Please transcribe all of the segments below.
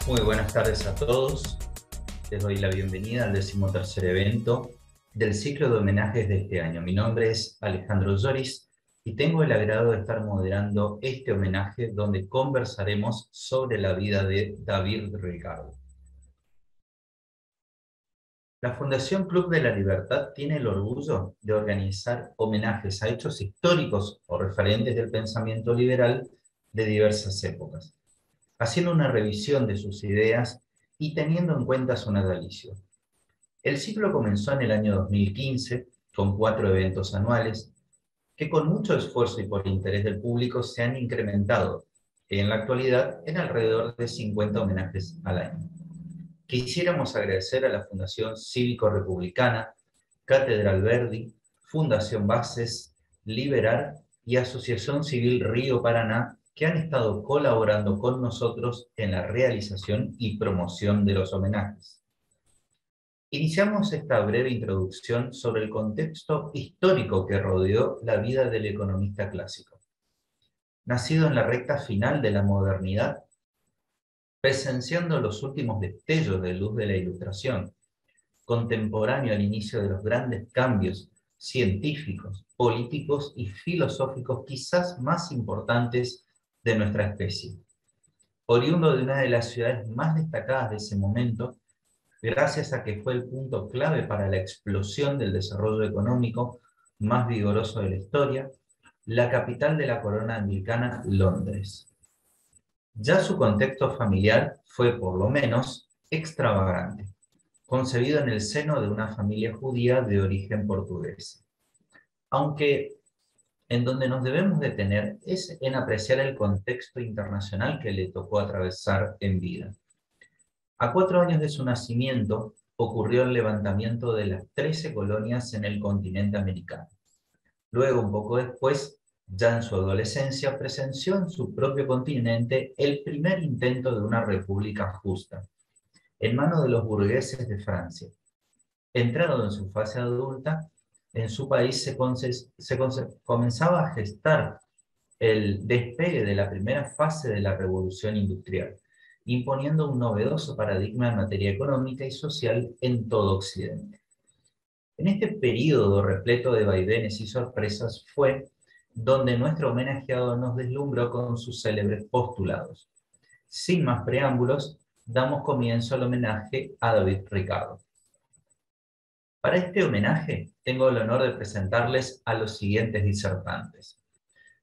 Muy buenas tardes a todos. Les doy la bienvenida al 13º evento del ciclo de homenajes de este año. Mi nombre es Alejandro Lloris y tengo el agrado de estar moderando este homenaje donde conversaremos sobre la vida de David Ricardo. La Fundación Club de la Libertad tiene el orgullo de organizar homenajes a hechos históricos o referentes del pensamiento liberal de diversas épocas, haciendo una revisión de sus ideas y teniendo en cuenta su natalicio. El ciclo comenzó en el año 2015 con 4 eventos anuales que con mucho esfuerzo y por interés del público se han incrementado en la actualidad en alrededor de 50 homenajes al año. Quisiéramos agradecer a la Fundación Cívico-Republicana, Catedral Verdi, Fundación Bases, Liberar y Asociación Civil Río Paraná, que han estado colaborando con nosotros en la realización y promoción de los homenajes. Iniciamos esta breve introducción sobre el contexto histórico que rodeó la vida del economista clásico. Nacido en la recta final de la modernidad, presenciando los últimos destellos de luz de la Ilustración, contemporáneo al inicio de los grandes cambios científicos, políticos y filosóficos quizás más importantes de nuestra especie. Oriundo de una de las ciudades más destacadas de ese momento, gracias a que fue el punto clave para la explosión del desarrollo económico más vigoroso de la historia, la capital de la corona anglicana, Londres. Ya su contexto familiar fue, por lo menos, extravagante, concebido en el seno de una familia judía de origen portugués. Aunque en donde nos debemos detener es en apreciar el contexto internacional que le tocó atravesar en vida. A 4 años de su nacimiento ocurrió el levantamiento de las 13 colonias en el continente americano. Luego, un poco después, ya en su adolescencia, presenció en su propio continente el primer intento de una república justa, en manos de los burgueses de Francia. Entrado en su fase adulta, en su país comenzaba a gestar el despegue de la primera fase de la revolución industrial, imponiendo un novedoso paradigma en materia económica y social en todo Occidente. En este periodo repleto de vaivenes y sorpresas fue donde nuestro homenajeado nos deslumbró con sus célebres postulados. Sin más preámbulos, damos comienzo al homenaje a David Ricardo. Para este homenaje, tengo el honor de presentarles a los siguientes disertantes.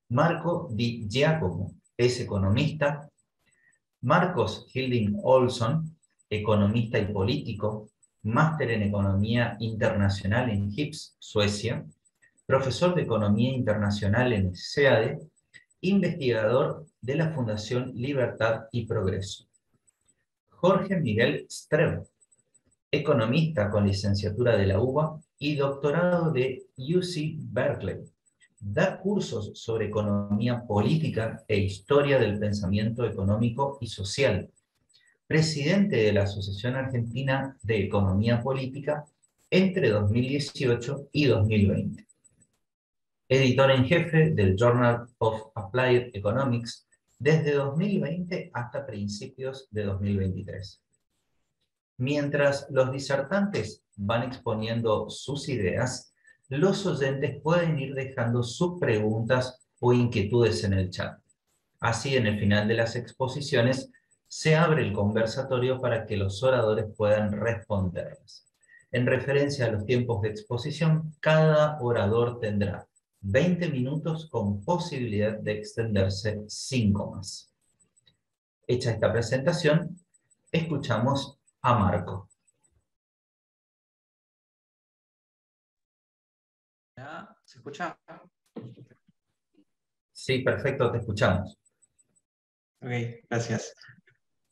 Marco Di Giacomo es economista. Marcos Hilding Olson, economista y político, máster en Economía Internacional en HIPS, Suecia, profesor de Economía Internacional en SEADE, investigador de la Fundación Libertad y Progreso. Jorge Miguel Streb, economista con licenciatura de la UBA y doctorado de UC Berkeley. Da cursos sobre economía política e historia del pensamiento económico y social. Presidente de la Asociación Argentina de Economía Política entre 2018 y 2020. Editor en jefe del Journal of Applied Economics desde 2020 hasta principios de 2023. Mientras los disertantes van exponiendo sus ideas, los oyentes pueden ir dejando sus preguntas o inquietudes en el chat. Así, en el final de las exposiciones, se abre el conversatorio para que los oradores puedan responderlas. En referencia a los tiempos de exposición, cada orador tendrá 20 minutos con posibilidad de extenderse 5 más. Hecha esta presentación, escuchamos a Marco. ¿Se escucha? Sí, perfecto, te escuchamos. Ok, gracias.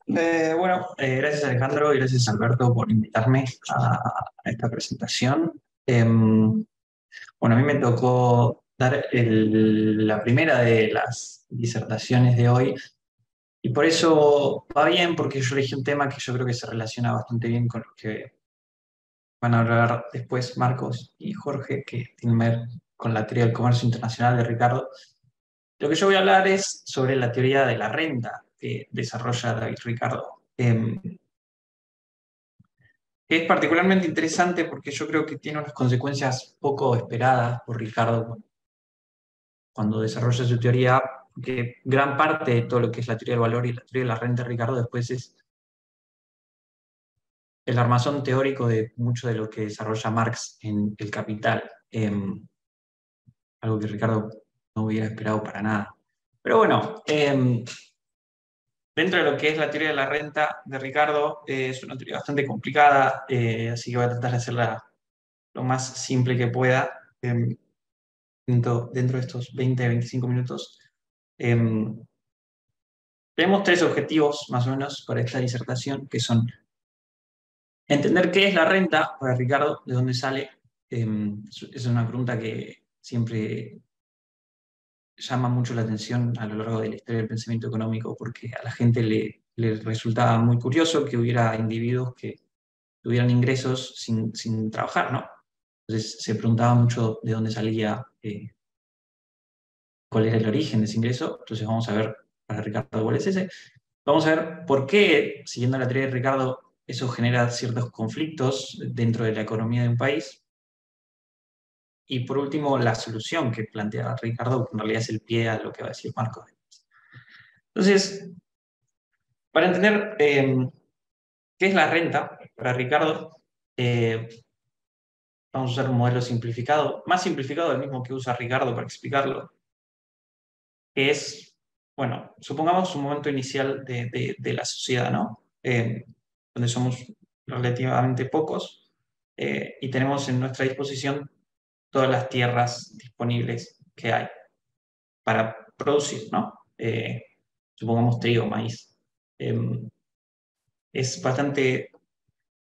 Gracias Alejandro y gracias Alberto por invitarme a esta presentación. A mí me tocó dar la primera de las disertaciones de hoy y por eso va bien porque yo elegí un tema que yo creo que se relaciona bastante bien con lo que van a hablar después Marcos y Jorge, que tienen que ver con la teoría del comercio internacional de Ricardo. Lo que yo voy a hablar es sobre la teoría de la renta que desarrolla David Ricardo. que es particularmente interesante porque yo creo que tiene unas consecuencias poco esperadas por Ricardo cuando desarrolla su teoría, porque gran parte de todo lo que es la teoría del valor y la teoría de la renta de Ricardo después es el armazón teórico de mucho de lo que desarrolla Marx en El Capital, algo que Ricardo no hubiera esperado para nada. Pero bueno, dentro de lo que es la teoría de la renta de Ricardo, es una teoría bastante complicada, así que voy a tratar de hacerla lo más simple que pueda dentro de estos 20-25 minutos. Tenemos tres objetivos más o menos para esta disertación, que son entender qué es la renta para Ricardo, de dónde sale. Es una pregunta que siempre llama mucho la atención a lo largo de la historia del pensamiento económico, porque a la gente le resultaba muy curioso que hubiera individuos que tuvieran ingresos sin trabajar, ¿no? Entonces se preguntaba mucho de dónde salía, cuál era el origen de ese ingreso. Entonces vamos a ver para Ricardo cuál es ese. Vamos a ver por qué, siguiendo la teoría de Ricardo, eso genera ciertos conflictos dentro de la economía de un país. Y por último, la solución que plantea Ricardo, que en realidad es el pie a lo que va a decir Marcos. Entonces, para entender qué es la renta, para Ricardo, vamos a usar un modelo simplificado, más simplificado del mismo que usa Ricardo para explicarlo, que es, bueno, supongamos un momento inicial de la sociedad, ¿no? Donde somos relativamente pocos y tenemos en nuestra disposición todas las tierras disponibles que hay para producir, ¿no? Supongamos trigo, maíz. Es bastante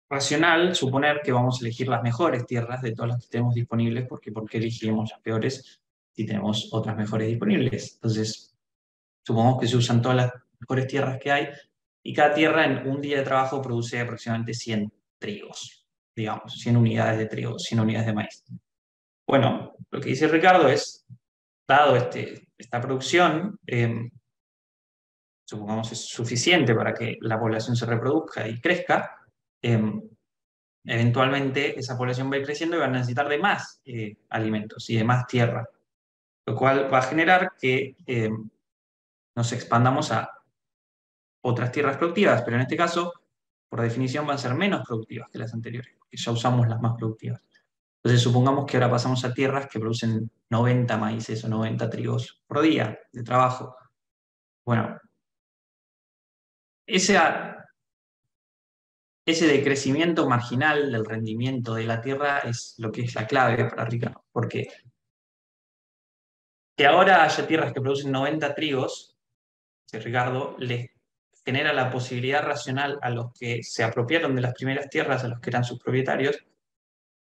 racional suponer que vamos a elegir las mejores tierras de todas las que tenemos disponibles, porque ¿por qué elegiríamos las peores si tenemos otras mejores disponibles? Entonces, supongamos que se usan todas las mejores tierras que hay y cada tierra en un día de trabajo produce aproximadamente 100 trigos, digamos, 100 unidades de trigo, 100 unidades de maíz. Bueno, lo que dice Ricardo es, dado esta producción, supongamos es suficiente para que la población se reproduzca y crezca, eventualmente esa población va a ir creciendo y va a necesitar de más alimentos y de más tierra, lo cual va a generar que nos expandamos a otras tierras productivas, pero en este caso, por definición, van a ser menos productivas que las anteriores, porque ya usamos las más productivas. Entonces, supongamos que ahora pasamos a tierras que producen 90 maíces o 90 trigos por día de trabajo. Bueno, ese decrecimiento marginal del rendimiento de la tierra es lo que es la clave para Ricardo, porque que ahora haya tierras que producen 90 trigos, que Ricardo les genera la posibilidad racional a los que se apropiaron de las primeras tierras, a los que eran sus propietarios,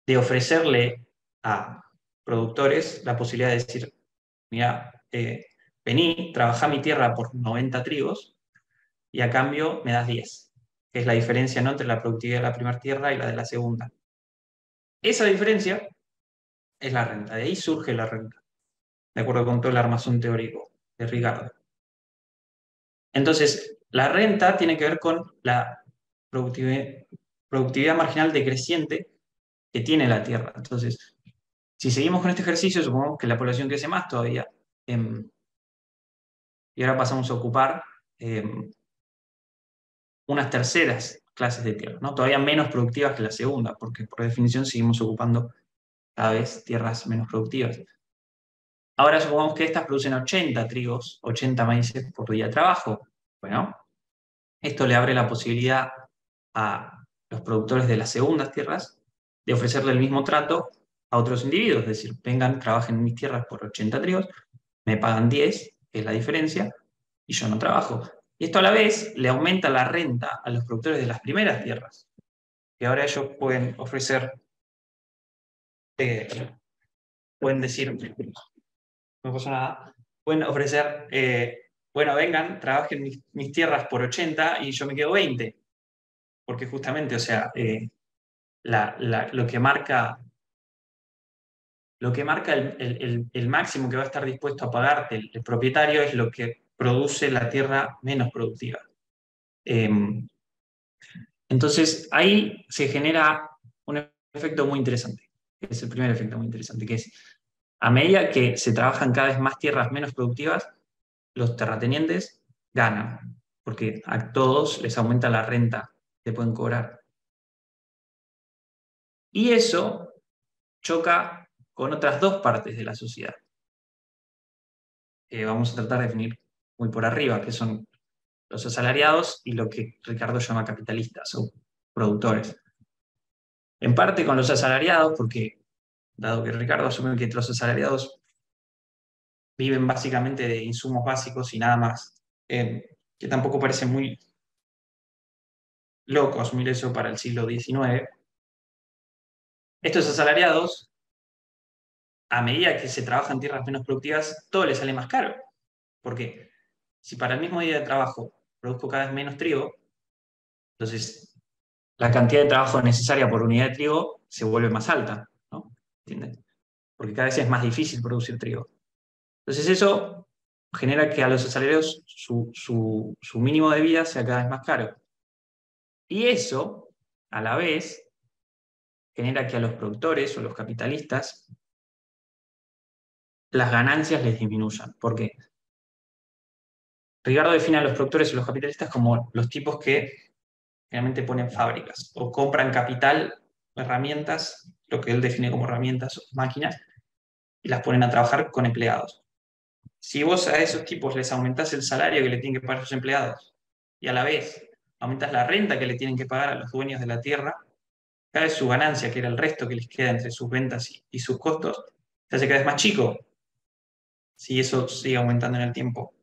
de ofrecerle a productores la posibilidad de decir, mira, vení, trabajá mi tierra por 90 trigos y a cambio me das 10, que es la diferencia, ¿no?, entre la productividad de la primera tierra y la de la segunda. Esa diferencia es la renta, de ahí surge la renta, de acuerdo con todo el armazón teórico de Ricardo. Entonces, la renta tiene que ver con la productividad marginal decreciente que tiene la tierra. Entonces, si seguimos con este ejercicio, supongamos que la población crece más todavía, y ahora pasamos a ocupar unas terceras clases de tierra, ¿no? Todavía menos productivas que la segunda, porque por definición seguimos ocupando cada vez tierras menos productivas. Ahora supongamos que estas producen 80 trigos, 80 maíces por día de trabajo. Bueno, esto le abre la posibilidad a los productores de las segundas tierras de ofrecerle el mismo trato a otros individuos, es decir, vengan, trabajen en mis tierras por 80 trigos, me pagan 10, que es la diferencia, y yo no trabajo. Y esto a la vez le aumenta la renta a los productores de las primeras tierras, que ahora ellos pueden ofrecer, pueden decir, no pasa nada, pueden ofrecer, bueno, vengan, trabajen mis tierras por 80 y yo me quedo 20, porque justamente, o sea, lo que marca el máximo que va a estar dispuesto a pagarte el propietario es lo que produce la tierra menos productiva. Entonces, ahí se genera un efecto muy interesante. Es el primer efecto muy interesante, que es, a medida que se trabajan cada vez más tierras menos productivas, los terratenientes ganan, porque a todos les aumenta la renta que pueden cobrar. Y eso choca con otras dos partes de la sociedad, que vamos a tratar de definir muy por arriba, que son los asalariados y lo que Ricardo llama capitalistas o productores. En parte con los asalariados, porque dado que Ricardo asume que los asalariados viven básicamente de insumos básicos y nada más, que tampoco parece muy loco asumir eso para el siglo XIX. Estos asalariados, a medida que se trabaja en tierras menos productivas, todo les sale más caro. Porque si para el mismo día de trabajo produzco cada vez menos trigo, entonces la cantidad de trabajo necesaria por unidad de trigo se vuelve más alta, ¿no? ¿Entienden? Porque cada vez es más difícil producir trigo. Entonces eso genera que a los asalariados su mínimo de vida sea cada vez más caro. Y eso, a la vez, genera que a los productores o los capitalistas las ganancias les disminuyan. Porque Ricardo define a los productores y los capitalistas como los tipos que generalmente ponen fábricas o compran capital, herramientas, lo que él define como herramientas o máquinas, y las ponen a trabajar con empleados. Si vos a esos tipos les aumentás el salario que le tienen que pagar a sus empleados y a la vez aumentás la renta que le tienen que pagar a los dueños de la tierra, cada vez su ganancia, que era el resto que les queda entre sus ventas y sus costos, se hace cada vez más chico si eso sigue aumentando en el tiempo.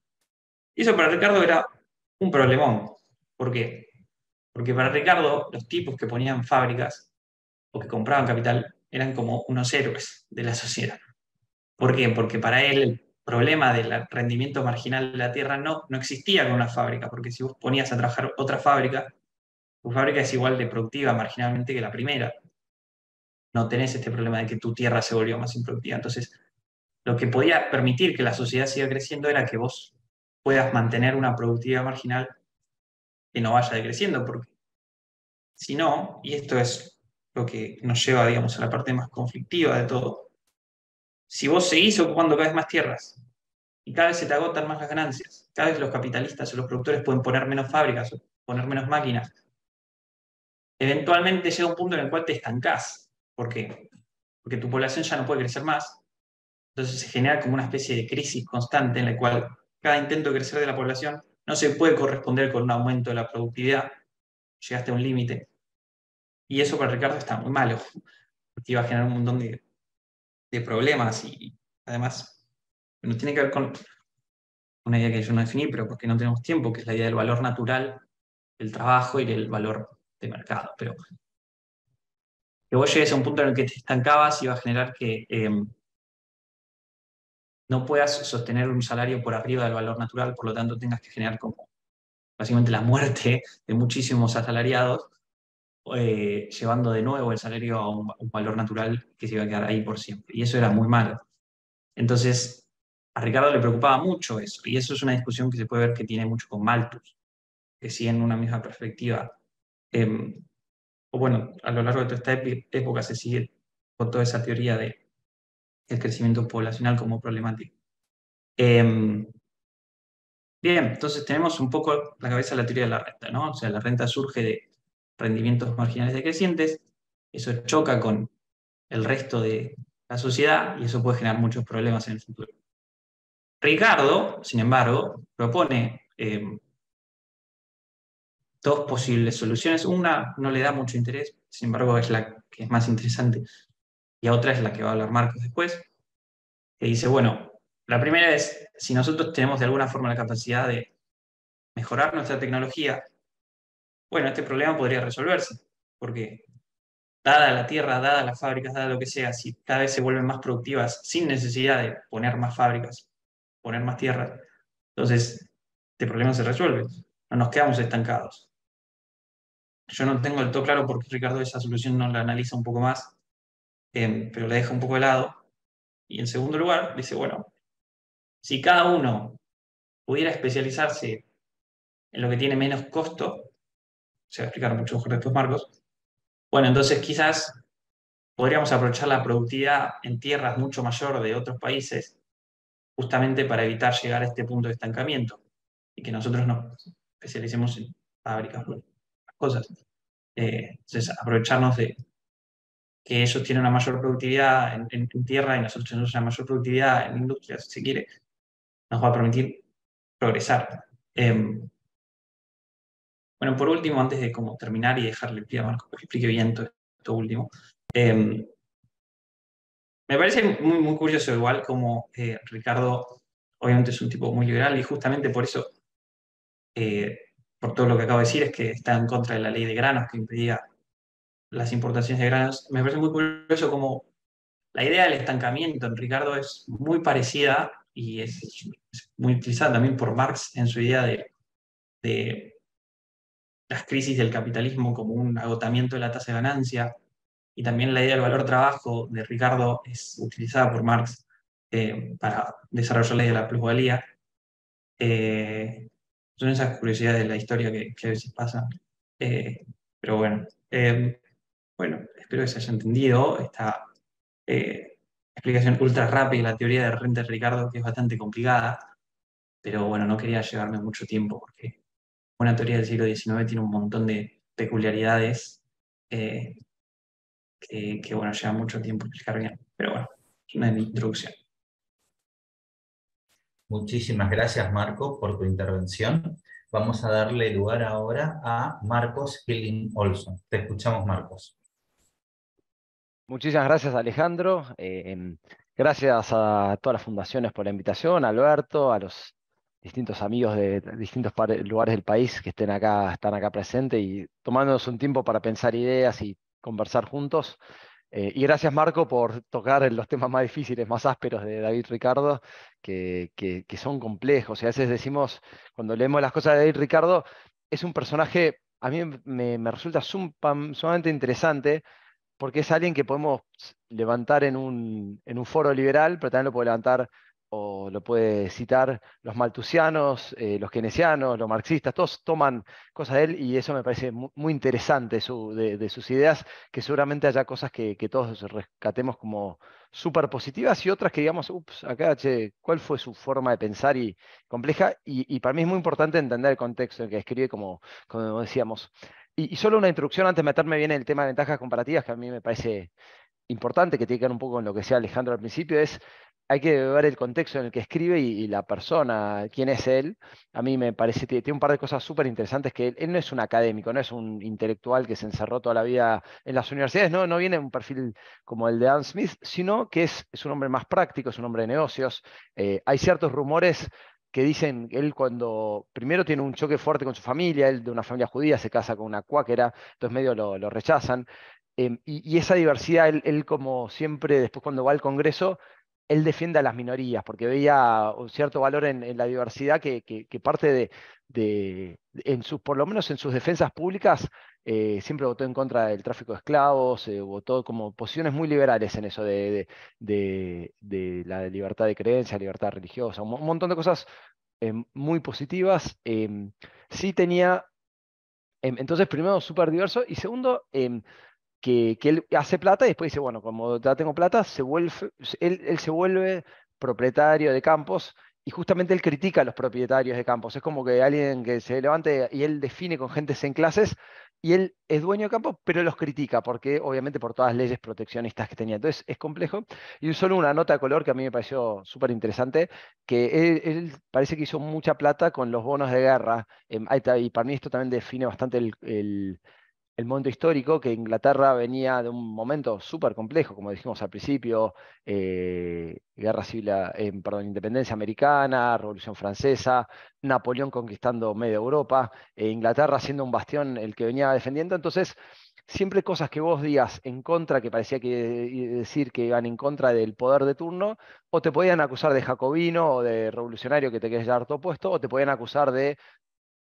Y eso para Ricardo era un problemón. ¿Por qué? Porque para Ricardo los tipos que ponían fábricas o que compraban capital eran como unos héroes de la sociedad. ¿Por qué? Porque para él el problema del rendimiento marginal de la tierra no existía con una fábrica, porque si vos ponías a trabajar otra fábrica, tu fábrica es igual de productiva marginalmente que la primera. No tenés este problema de que tu tierra se volvió más improductiva. Entonces, lo que podía permitir que la sociedad siga creciendo era que vos puedas mantener una productividad marginal que no vaya decreciendo, porque si no, y esto es lo que nos lleva, digamos, a la parte más conflictiva de todo, si vos seguís ocupando cada vez más tierras y cada vez se te agotan más las ganancias, cada vez los capitalistas o los productores pueden poner menos fábricas o poner menos máquinas, eventualmente llega un punto en el cual te estancás. ¿Por qué? Porque tu población ya no puede crecer más, entonces se genera como una especie de crisis constante en la cual cada intento de crecer de la población no se puede corresponder con un aumento de la productividad, llegaste a un límite. Y eso para Ricardo está muy malo, porque iba a generar un montón de problemas y además no tiene que ver con una idea que yo no definí, pero porque no tenemos tiempo, que es la idea del valor natural del trabajo y del valor de mercado. Pero que vos llegues a un punto en el que te estancabas y va a generar que no puedas sostener un salario por arriba del valor natural, por lo tanto tengas que generar como básicamente la muerte de muchísimos asalariados, llevando de nuevo el salario a un valor natural que se iba a quedar ahí por siempre. Y eso era muy malo. Entonces, a Ricardo le preocupaba mucho eso, y eso es una discusión que se puede ver que tiene mucho con Malthus, que siguen una misma perspectiva. Eh, o bueno, a lo largo de toda esta época se sigue con toda esa teoría del crecimiento poblacional como problemático. Eh, Bien, entonces tenemos un poco en la cabeza la teoría de la renta, ¿no? O sea, la renta surge de rendimientos marginales decrecientes, eso choca con el resto de la sociedad y eso puede generar muchos problemas en el futuro. Ricardo, sin embargo, propone dos posibles soluciones. Una no le da mucho interés, sin embargo es la que es más interesante, y otra es la que va a hablar Marcos después, que dice, bueno, la primera es, si nosotros tenemos de alguna forma la capacidad de mejorar nuestra tecnología, bueno, este problema podría resolverse, porque dada la tierra, dada las fábricas, dada lo que sea, si cada vez se vuelven más productivas sin necesidad de poner más fábricas, poner más tierra, entonces este problema se resuelve, no nos quedamos estancados. Yo no tengo del todo claro por qué Ricardo esa solución no la analiza un poco más, pero la deja un poco de lado. Y en segundo lugar, dice, bueno, si cada uno pudiera especializarse en lo que tiene menos costo, se va a explicar mucho mejor después Marcos. Bueno, entonces quizás podríamos aprovechar la productividad en tierras mucho mayor de otros países justamente para evitar llegar a este punto de estancamiento y que nosotros nos especialicemos en fábricas, bueno, las cosas. Entonces, aprovecharnos de que ellos tienen una mayor productividad en tierra y nosotros tenemos una mayor productividad en industria, si se quiere, nos va a permitir progresar. Bueno, por último, antes de como terminar y dejarle pie a Marco que explique bien todo esto último, me parece muy, muy curioso igual como Ricardo obviamente es un tipo muy liberal y justamente por eso, por todo lo que acabo de decir, es que está en contra de la ley de granos que impedía las importaciones de granos. Me parece muy curioso como la idea del estancamiento en Ricardo es muy parecida y es muy utilizada también por Marx en su idea de las crisis del capitalismo como un agotamiento de la tasa de ganancia, y también la idea del valor trabajo de Ricardo es utilizada por Marx para desarrollar la idea de la plusvalía. Son esas curiosidades de la historia que a veces pasan. Eh, pero bueno, bueno, espero que se haya entendido esta explicación ultra rápida de la teoría de renta de Ricardo, que es bastante complicada, pero bueno, no quería llevarme mucho tiempo porque una teoría del siglo XIX tiene un montón de peculiaridades eh, que, bueno, lleva mucho tiempo explicar bien. Pero bueno, es una introducción. Muchísimas gracias, Marco, por tu intervención. Vamos a darle lugar ahora a Marcos Hilling Olson. Te escuchamos, Marcos. Muchísimas gracias, Alejandro. Gracias a todas las fundaciones por la invitación, a Alberto, a los distintos amigos de distintos lugares del país que están acá presentes y tomándonos un tiempo para pensar ideas y conversar juntos. Y gracias, Marco, por tocar los temas más difíciles, más ásperos de David Ricardo, que son complejos. Y a veces decimos, cuando leemos las cosas de David Ricardo, es un personaje, a mí me resulta sumamente interesante porque es alguien que podemos levantar en un foro liberal, pero también lo puede levantar o lo puede citar los malthusianos, los keynesianos, los marxistas, todos toman cosas de él y eso me parece muy interesante de sus ideas, que seguramente haya cosas que todos rescatemos como súper positivas y otras que digamos, ups, acá, che, ¿cuál fue su forma de pensar y compleja? Y para mí es muy importante entender el contexto en el que escribe, como decíamos. Y solo una introducción antes de meterme bien en el tema de ventajas comparativas, que a mí me parece importante, que tiene que ver un poco con lo que decía Alejandro al principio, es hay que ver el contexto en el que escribe y la persona, quién es él. A mí me parece que tiene un par de cosas súper interesantes, que él no es un académico, no es un intelectual que se encerró toda la vida en las universidades, no viene un perfil como el de Adam Smith, sino que es un hombre más práctico, es un hombre de negocios. Hay ciertos rumores que dicen que él cuando primero tiene un choque fuerte con su familia, él de una familia judía se casa con una cuáquera, entonces medio lo rechazan. Y esa diversidad, él como siempre, después cuando va al Congreso, él defiende a las minorías, porque veía un cierto valor en la diversidad que parte por lo menos en sus defensas públicas, siempre votó en contra del tráfico de esclavos, votó como posiciones muy liberales en eso de la libertad de creencia, libertad religiosa, un montón de cosas muy positivas. Sí tenía, entonces primero súper diverso y segundo, que él hace plata y después dice, bueno, como ya tengo plata, él se vuelve propietario de campos y justamente él critica a los propietarios de campos. Es como que alguien que se levante y él define con gentes en clases y él es dueño de campos, pero los critica porque obviamente por todas las leyes proteccionistas que tenía. Entonces es complejo. Y solo una nota de color que a mí me pareció súper interesante, que él parece que hizo mucha plata con los bonos de guerra. Y para mí esto también define bastante el momento histórico, que Inglaterra venía de un momento súper complejo, como dijimos al principio, guerra civil, perdón, independencia americana, Revolución Francesa, Napoleón conquistando media Europa, Inglaterra siendo un bastión el que venía defendiendo. Entonces, siempre cosas que vos digas en contra, que parecía que decir que iban en contra del poder de turno, o te podían acusar de jacobino o de revolucionario que te querés dar todo puesto, o te podían acusar de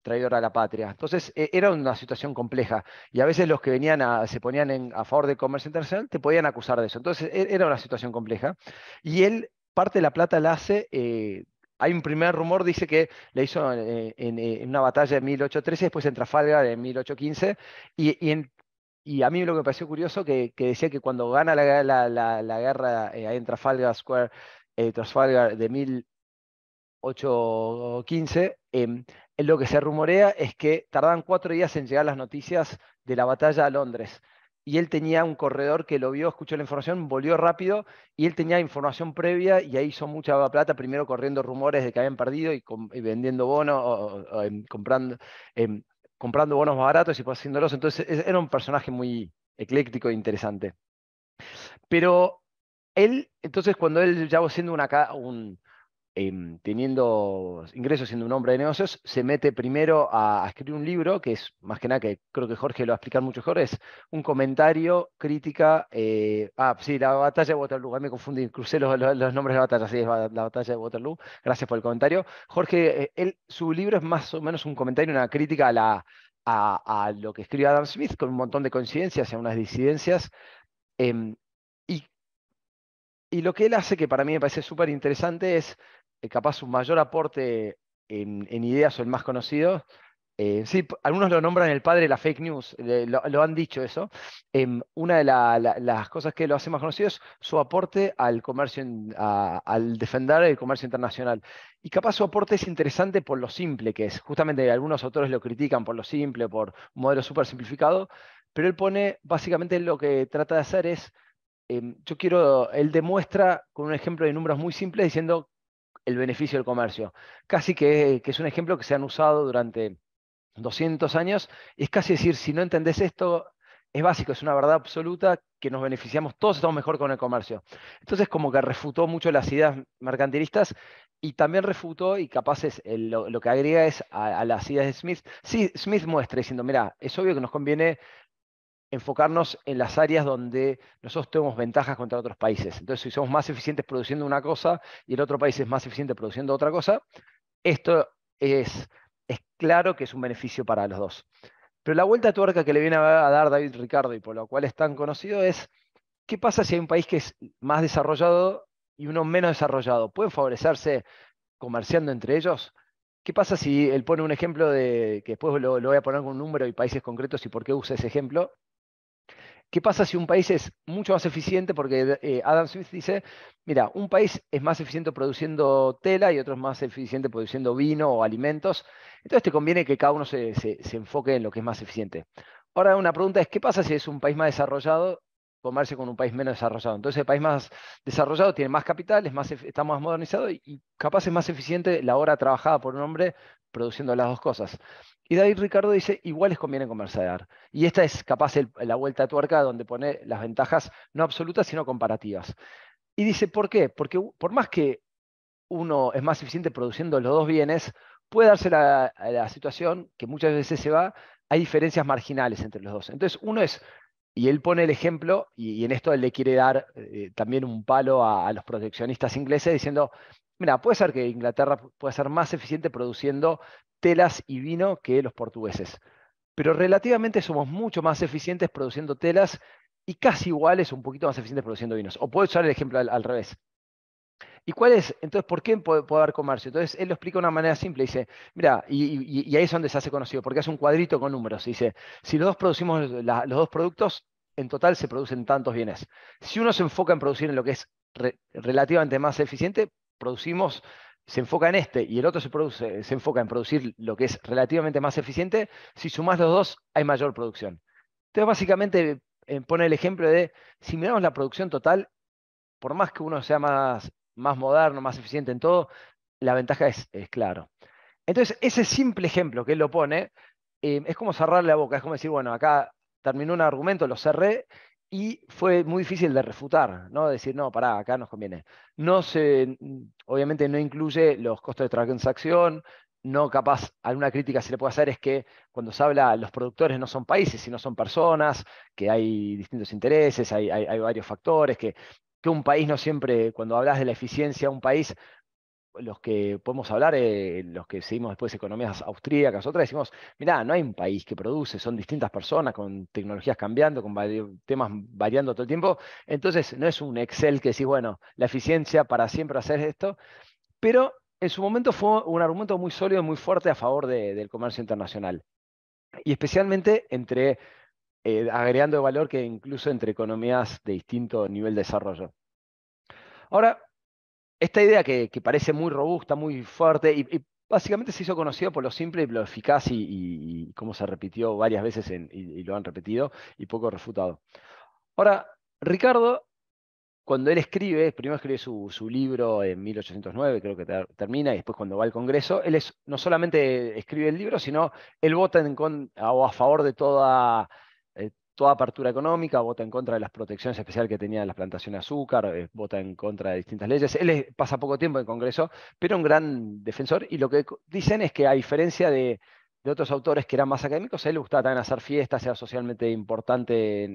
traidor a la patria. Entonces, era una situación compleja. Y a veces los que venían se ponían a favor del comercio internacional te podían acusar de eso. Entonces, era una situación compleja. Y él, parte de la plata la hace hay un primer rumor, dice que le hizo en una batalla en 1813, después en Trafalgar en 1815, y a mí lo que me pareció curioso que decía que cuando gana la guerra ahí en Trafalgar Square, Trafalgar de 1815, lo que se rumorea es que tardaban 4 días en llegar las noticias de la batalla a Londres. Y él tenía un corredor que lo vio, escuchó la información, volvió rápido y él tenía información previa y ahí hizo mucha plata, primero corriendo rumores de que habían perdido y vendiendo bonos, em, comprando bonos más baratos y haciéndolos. Entonces era un personaje muy ecléctico e interesante. Pero él, entonces cuando él ya va siendo teniendo ingresos siendo un hombre de negocios, se mete primero a escribir un libro, que es más que nada, que creo que Jorge lo va a explicar mucho mejor, es un comentario, crítica, sí, la batalla de Waterloo, ahí me confundí, crucé los nombres de la batalla, sí, es la batalla de Waterloo, gracias por el comentario. Jorge, su libro es más o menos un comentario, una crítica a lo que escribe Adam Smith, con un montón de coincidencias y unas disidencias. em, y y lo que él hace, que para mí me parece súper interesante, es capaz su mayor aporte en ideas o el más conocido. Sí, algunos lo nombran el padre de la fake news, lo han dicho eso. Una de las cosas que lo hace más conocido es su aporte al comercio, al defender el comercio internacional. Y capaz su aporte es interesante por lo simple que es. Justamente algunos autores lo critican por lo simple, por un modelo súper simplificado, pero él pone, básicamente lo que trata de hacer es él demuestra con un ejemplo de números muy simples diciendo el beneficio del comercio. Casi que es un ejemplo que se han usado durante 200 años. Es casi decir, si no entendés esto, es básico, es una verdad absoluta que nos beneficiamos, todos estamos mejor con el comercio. Entonces como que refutó mucho las ideas mercantilistas y también refutó, y capaz lo que agrega es a las ideas de Smith. Sí, Smith muestra diciendo, mira, es obvio que nos conviene enfocarnos en las áreas donde nosotros tenemos ventajas contra otros países. Entonces, si somos más eficientes produciendo una cosa y el otro país es más eficiente produciendo otra cosa, esto es claro que es un beneficio para los dos. Pero la vuelta de tuerca que le viene a dar David Ricardo y por lo cual es tan conocido es, ¿qué pasa si hay un país que es más desarrollado y uno menos desarrollado? ¿Pueden favorecerse comerciando entre ellos? ¿Qué pasa si él pone un ejemplo que después lo voy a poner con un número y países concretos y por qué usa ese ejemplo? ¿Qué pasa si un país es mucho más eficiente? Porque Adam Smith dice, mira, un país es más eficiente produciendo tela y otro es más eficiente produciendo vino o alimentos. Entonces te conviene que cada uno se enfoque en lo que es más eficiente. Ahora una pregunta es, ¿qué pasa si es un país más desarrollado comerse con un país menos desarrollado? Entonces el país más desarrollado tiene más capital, está más modernizado y capaz es más eficiente la hora trabajada por un hombre produciendo las dos cosas. Y David Ricardo dice, igual les conviene comerciar. Y esta es capaz la vuelta de tuerca donde pone las ventajas no absolutas, sino comparativas. Y dice, ¿por qué? Porque por más que uno es más eficiente produciendo los dos bienes, puede darse la situación que muchas veces se va, hay diferencias marginales entre los dos. Entonces, uno es, y él pone el ejemplo, y en esto él le quiere dar también un palo a los proteccionistas ingleses, diciendo, mira, puede ser que Inglaterra pueda ser más eficiente produciendo telas y vino que los portugueses, pero relativamente somos mucho más eficientes produciendo telas y casi iguales, un poquito más eficientes produciendo vinos. O puedo usar el ejemplo al revés. ¿Y cuál es? Entonces, ¿por qué puede haber comercio? Entonces, él lo explica de una manera simple. Dice, mira, y ahí es donde se hace conocido, porque hace un cuadrito con números. Dice, si los dos producimos los dos productos, en total se producen tantos bienes. Si uno se enfoca en producir en lo que es relativamente más eficiente, se enfoca en este, y el otro se enfoca en producir lo que es relativamente más eficiente, si sumás los dos, hay mayor producción. Entonces, básicamente, pone el ejemplo de, si miramos la producción total, por más que uno sea más moderno, más eficiente en todo, la ventaja es claro. Entonces, ese simple ejemplo que él lo pone, es como cerrarle la boca, es como decir, bueno, acá terminó un argumento, lo cerré y fue muy difícil de refutar, ¿no? Decir, no, pará, acá nos conviene. Obviamente no incluye los costos de transacción, no capaz, alguna crítica se le puede hacer es que cuando se habla, los productores no son países, sino son personas, que hay distintos intereses, hay varios factores, que un país no siempre, cuando hablas de la eficiencia de un país, los que podemos hablar, los que seguimos después economías austríacas, otras, decimos, mirá, no hay un país que produce, son distintas personas con tecnologías cambiando, con temas variando todo el tiempo. Entonces, no es un Excel que decís, bueno, la eficiencia para siempre hacer esto, pero en su momento fue un argumento muy sólido y muy fuerte a favor del comercio internacional. Y especialmente agregando valor que incluso entre economías de distinto nivel de desarrollo. Ahora, esta idea que parece muy robusta, muy fuerte, y básicamente se hizo conocido por lo simple y lo eficaz y cómo se repitió varias veces y lo han repetido y poco refutado. Ahora, Ricardo, cuando él escribe, primero escribe su libro en 1809, creo que termina, y después cuando va al Congreso, no solamente escribe el libro, sino él vota a favor de toda apertura económica, vota en contra de las protecciones especiales que tenían las plantaciones de azúcar, vota en contra de distintas leyes. Él pasa poco tiempo en el Congreso, pero un gran defensor, y lo que dicen es que a diferencia de otros autores que eran más académicos, a él le gustaba también hacer fiestas, era socialmente importante,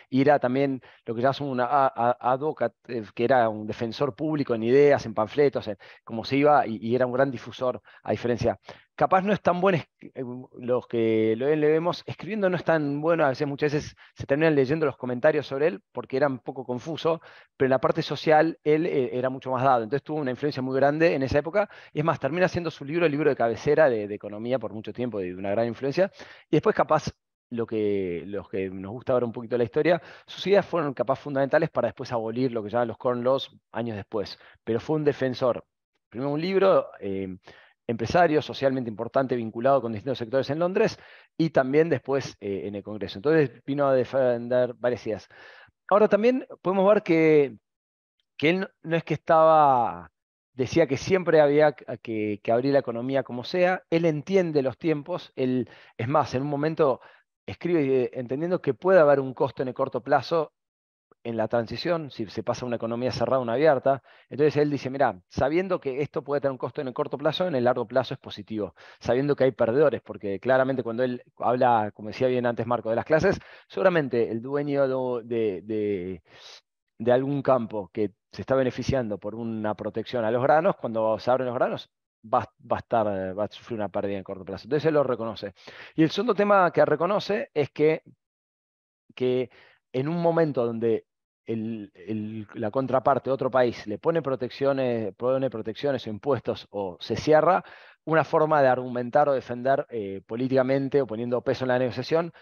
y era también lo que llaman un advocate, que era un defensor público en ideas, en panfletos, como se iba, y era un gran difusor, a diferencia. Capaz no es tan bueno, los que le vemos escribiendo no es tan bueno, a veces muchas veces se terminan leyendo los comentarios sobre él porque era un poco confuso, pero en la parte social él era mucho más dado, entonces tuvo una influencia muy grande en esa época, y es más, termina siendo su libro el libro de cabecera de economía por mucho tiempo, de una gran influencia, y después capaz los que nos gusta ver un poquito la historia, sus ideas fueron capaz fundamentales para después abolir lo que llaman los Corn Laws años después, pero fue un defensor. Primero un libro, empresario, socialmente importante, vinculado con distintos sectores en Londres, y también después en el Congreso. Entonces vino a defender varias ideas. Ahora también podemos ver que él no es que decía que siempre había que abrir la economía como sea, él entiende los tiempos, es más, en un momento escribe entendiendo que puede haber un costo en el corto plazo en la transición, si se pasa a una economía cerrada a una abierta. Entonces él dice, mira, sabiendo que esto puede tener un costo en el corto plazo, en el largo plazo es positivo, sabiendo que hay perdedores, porque claramente cuando él habla, como decía bien antes Marco, de las clases, seguramente el dueño de algún campo que se está beneficiando por una protección a los granos, cuando se abren los granos, va a sufrir una pérdida en corto plazo. Entonces él lo reconoce. Y el segundo tema que reconoce es que en un momento donde la contraparte, otro país, le pone protecciones o impuestos o se cierra, una forma de argumentar o defender políticamente o poniendo peso en la negociación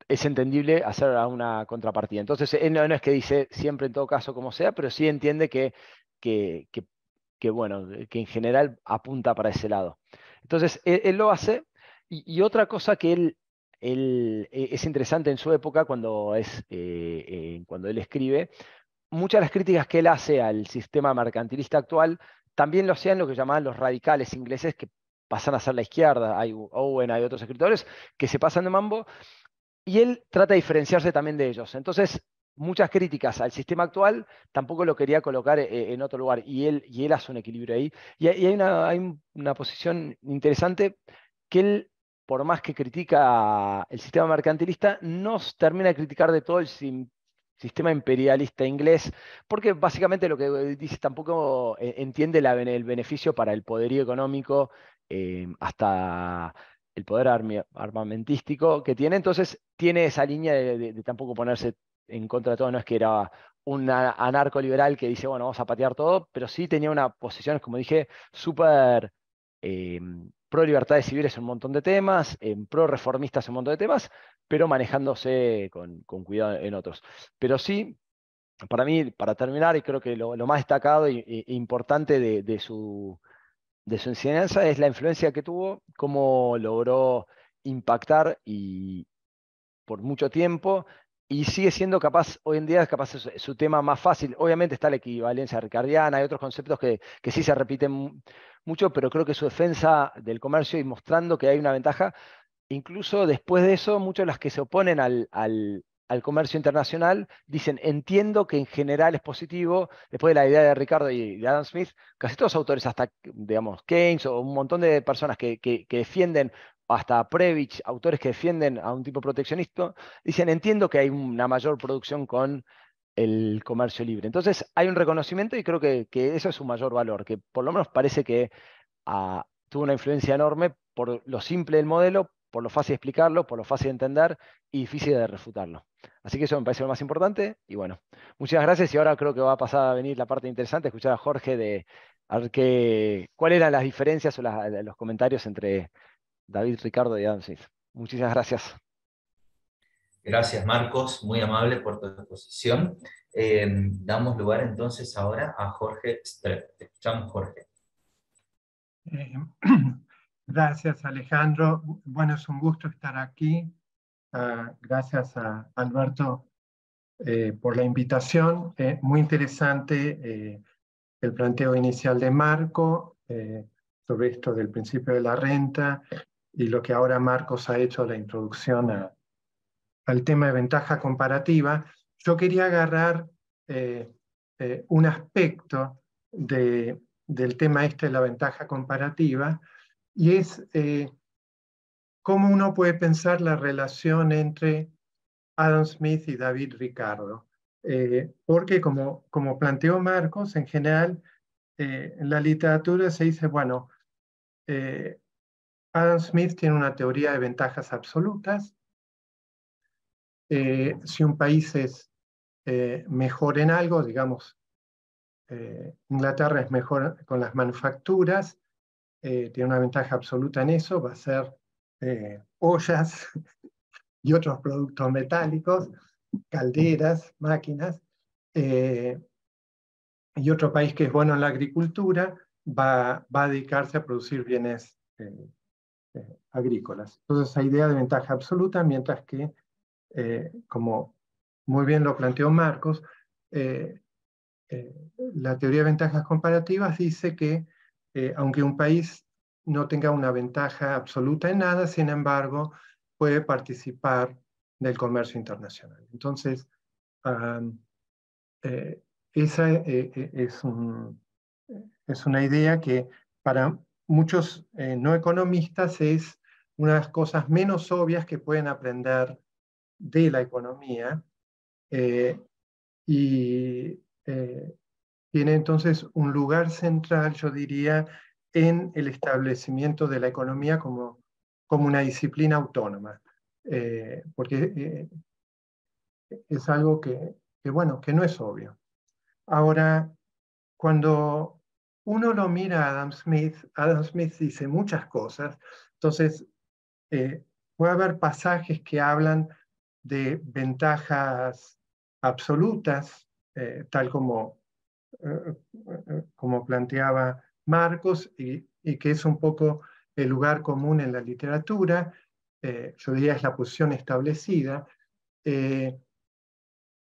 es entendible hacer a una contrapartida. Entonces, él no es que dice siempre en todo caso como sea, pero sí entiende que, bueno, que en general apunta para ese lado. Entonces, él lo hace, y otra cosa que es interesante en su época, cuando él escribe, muchas de las críticas que él hace al sistema mercantilista actual también lo hacían lo que llamaban los radicales ingleses, que pasan a ser la izquierda. Hay Owen, hay otros escritores que se pasan de mambo, y él trata de diferenciarse también de ellos. Entonces, muchas críticas al sistema actual tampoco lo quería colocar en otro lugar, y él hace un equilibrio ahí. Y hay una posición interesante que él, por más que critica el sistema mercantilista, no termina de criticar de todo el sistema imperialista inglés, porque básicamente lo que dice tampoco entiende el beneficio para el poderío económico, hasta el poder armamentístico que tiene. Entonces tiene esa línea de tampoco ponerse en contra de todo. No es que era un anarco-liberal que dice, bueno, vamos a patear todo, pero sí tenía una posición, como dije, súper eh, pro libertades civiles en un montón de temas, pro reformistas en un montón de temas, pero manejándose con cuidado en otros. Pero sí, para mí, para terminar, y creo que lo más destacado e importante de su enseñanza es la influencia que tuvo, cómo logró impactar por mucho tiempo, y sigue siendo capaz, hoy en día es capaz su tema más fácil. Obviamente está la equivalencia ricardiana, hay otros conceptos que sí se repiten mucho, pero creo que su defensa del comercio y mostrando que hay una ventaja, incluso después de eso, muchos de los que se oponen al comercio internacional dicen, entiendo que en general es positivo, después de la idea de Ricardo y de Adam Smith, casi todos los autores, hasta, digamos, Keynes o un montón de personas que defienden, hasta Previch, autores que defienden a un tipo proteccionista, dicen, entiendo que hay una mayor producción con el comercio libre. Entonces hay un reconocimiento, y creo que eso es su mayor valor, que por lo menos parece que tuvo una influencia enorme por lo simple del modelo, por lo fácil de explicarlo, por lo fácil de entender y difícil de refutarlo. Así que eso me parece lo más importante. Y bueno, muchas gracias. Y ahora creo que va a pasar a venir la parte interesante, escuchar a Jorge A ver cuáles eran las diferencias o los comentarios entre David, Ricardo y Adam Smith. Muchísimas gracias. Gracias, Marcos, muy amable por tu exposición. Damos lugar entonces ahora a Jorge Strepp. Te escuchamos, Jorge. Gracias, Alejandro. Bueno, es un gusto estar aquí. Gracias a Alberto por la invitación. Muy interesante el planteo inicial de Marco sobre esto del principio de la renta y lo que ahora Marcos ha hecho, la introducción al tema de ventaja comparativa. Yo quería agarrar un aspecto del tema este de la ventaja comparativa, y es cómo uno puede pensar la relación entre Adam Smith y David Ricardo. Porque como planteó Marcos, en general en la literatura se dice, bueno, Adam Smith tiene una teoría de ventajas absolutas. Si un país es mejor en algo, digamos, Inglaterra es mejor con las manufacturas, tiene una ventaja absoluta en eso, va a ser ollas y otros productos metálicos, calderas, máquinas. Y otro país que es bueno en la agricultura va a dedicarse a producir bienes agrícolas. Entonces, esa idea de ventaja absoluta, mientras que, como muy bien lo planteó Marcos, la teoría de ventajas comparativas dice que aunque un país no tenga una ventaja absoluta en nada, sin embargo, puede participar del comercio internacional. Entonces, esa es una idea que para muchos no economistas es una de las cosas menos obvias que pueden aprender de la economía, y tiene entonces un lugar central, yo diría, en el establecimiento de la economía como una disciplina autónoma, porque es algo bueno, que no es obvio. Ahora, cuando uno lo mira a Adam Smith dice muchas cosas. Entonces, puede haber pasajes que hablan de ventajas absolutas, tal como planteaba Marcos, y que es un poco el lugar común en la literatura. Yo diría es la posición establecida.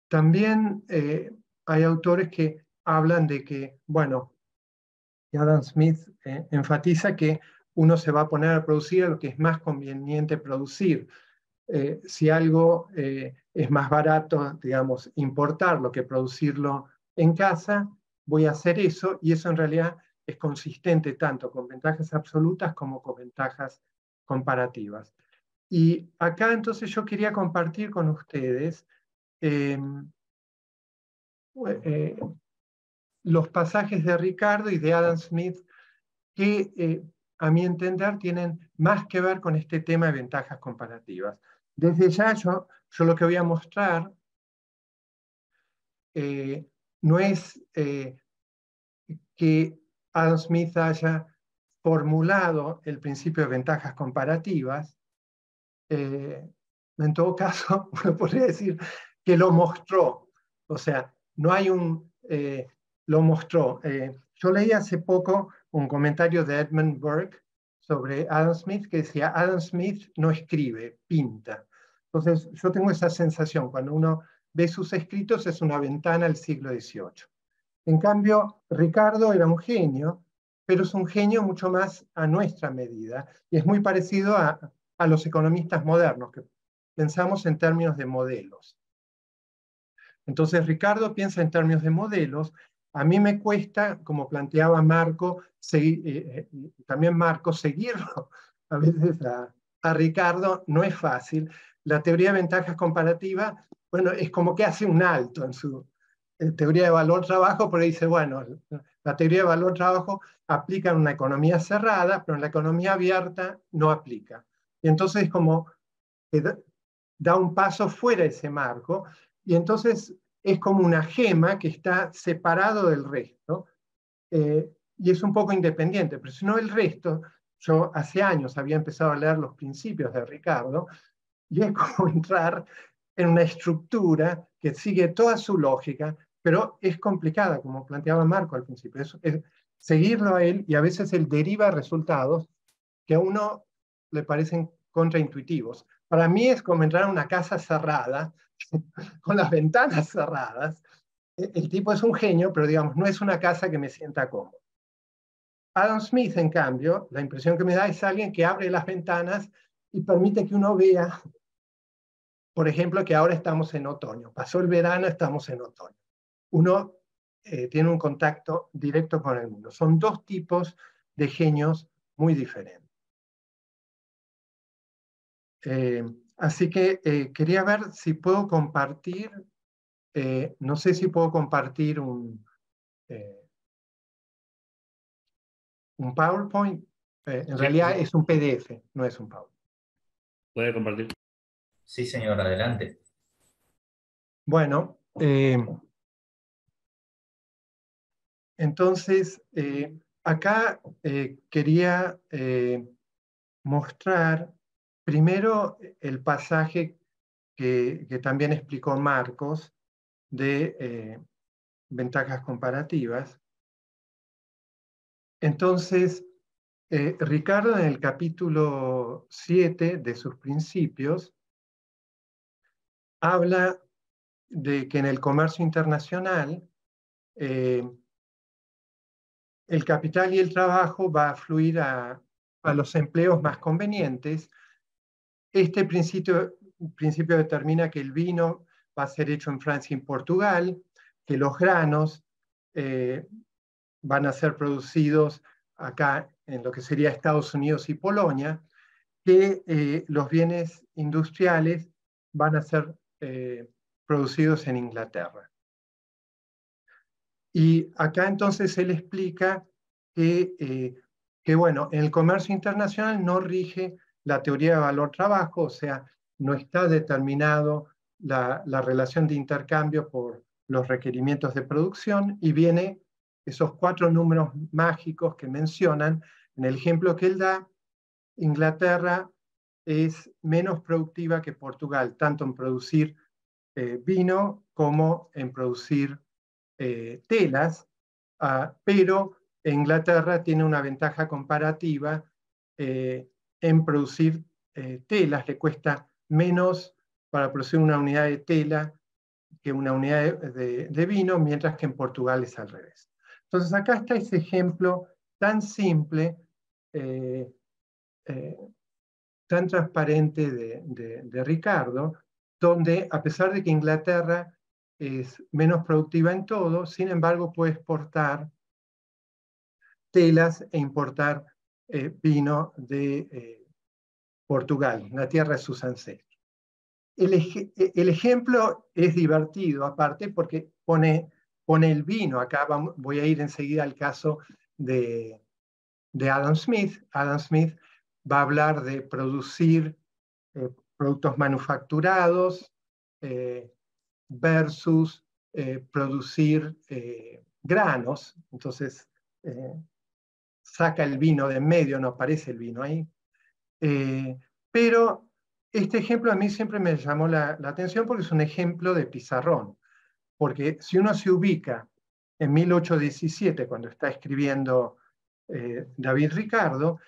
También hay autores que hablan de que, bueno, Adam Smith enfatiza que uno se va a poner a producir a lo que es más conveniente producir. Si algo es más barato, digamos, importarlo que producirlo en casa, voy a hacer eso, y eso en realidad es consistente tanto con ventajas absolutas como con ventajas comparativas. Y acá entonces yo quería compartir con ustedes los pasajes de Ricardo y de Adam Smith que, a mi entender, tienen más que ver con este tema de ventajas comparativas. Desde ya yo lo que voy a mostrar no es que Adam Smith haya formulado el principio de ventajas comparativas. En todo caso, uno podría decir que lo mostró. O sea, no hay lo mostró. Yo leí hace poco un comentario de Edmund Burke sobre Adam Smith que decía: Adam Smith no escribe, pinta. Entonces, yo tengo esa sensación, cuando uno ve sus escritos, es una ventana al siglo XVIII. En cambio, Ricardo era un genio, pero es un genio mucho más a nuestra medida, y es muy parecido a los economistas modernos, que pensamos en términos de modelos. Entonces, Ricardo piensa en términos de modelos. A mí me cuesta, como planteaba Marco, también Marco, seguirlo. A veces a Ricardo no es fácil. La teoría de ventajas comparativas, bueno, es como que hace un alto en su teoría de valor-trabajo, pero dice, bueno, la teoría de valor-trabajo aplica en una economía cerrada, pero en la economía abierta no aplica. Y entonces es como que da un paso fuera de ese marco, y entonces es como una gema que está separado del resto. y es un poco independiente, pero si no el resto, yo hace años había empezado a leer los principios de Ricardo, y es como entrar en una estructura que sigue toda su lógica, pero es complicada, como planteaba Marco al principio. Es seguirlo a él, y a veces él deriva resultados que a uno le parecen contraintuitivos. Para mí es como entrar a una casa cerrada, con las ventanas cerradas. El tipo es un genio, pero digamos, no es una casa que me sienta cómodo. Adam Smith, en cambio, la impresión que me da es alguien que abre las ventanas y permite que uno vea, por ejemplo, que ahora estamos en otoño. Pasó el verano, estamos en otoño. Uno tiene un contacto directo con el mundo. Son dos tipos de genios muy diferentes. Así que quería ver si puedo compartir, no sé si puedo compartir un PowerPoint. En realidad es un PDF, no es un PowerPoint. ¿Puede compartir? Sí, señor, adelante. Bueno, entonces acá quería mostrar primero el pasaje que también explicó Marcos de ventajas comparativas. Entonces, Ricardo en el capítulo 7 de sus principios habla de que en el comercio internacional el capital y el trabajo va a fluir a los empleos más convenientes. Este principio determina que el vino va a ser hecho en Francia y en Portugal, que los granos van a ser producidos acá en lo que sería Estados Unidos y Polonia, que los bienes industriales van a ser producidos en Inglaterra. Y acá entonces él explica que bueno, en el comercio internacional no rige la teoría de valor-trabajo, o sea, no está determinado la relación de intercambio por los requerimientos de producción, y viene esos 4 números mágicos que mencionan. En el ejemplo que él da, Inglaterra es menos productiva que Portugal, tanto en producir vino como en producir telas, pero Inglaterra tiene una ventaja comparativa en producir telas. Le cuesta menos para producir una unidad de tela que una unidad de vino, mientras que en Portugal es al revés. Entonces acá está ese ejemplo tan simple, tan transparente de Ricardo, donde a pesar de que Inglaterra es menos productiva en todo, sin embargo puede exportar telas e importar vino de Portugal, la tierra de sus ancestros. El ejemplo es divertido, aparte, porque pone el vino. Acá voy a ir enseguida al caso de Adam Smith. Adam Smith va a hablar de producir productos manufacturados versus producir granos. Entonces, saca el vino de en medio, no aparece el vino ahí. Pero este ejemplo a mí siempre me llamó la atención porque es un ejemplo de pizarrón. Porque si uno se ubica en 1817, cuando está escribiendo David Ricardo,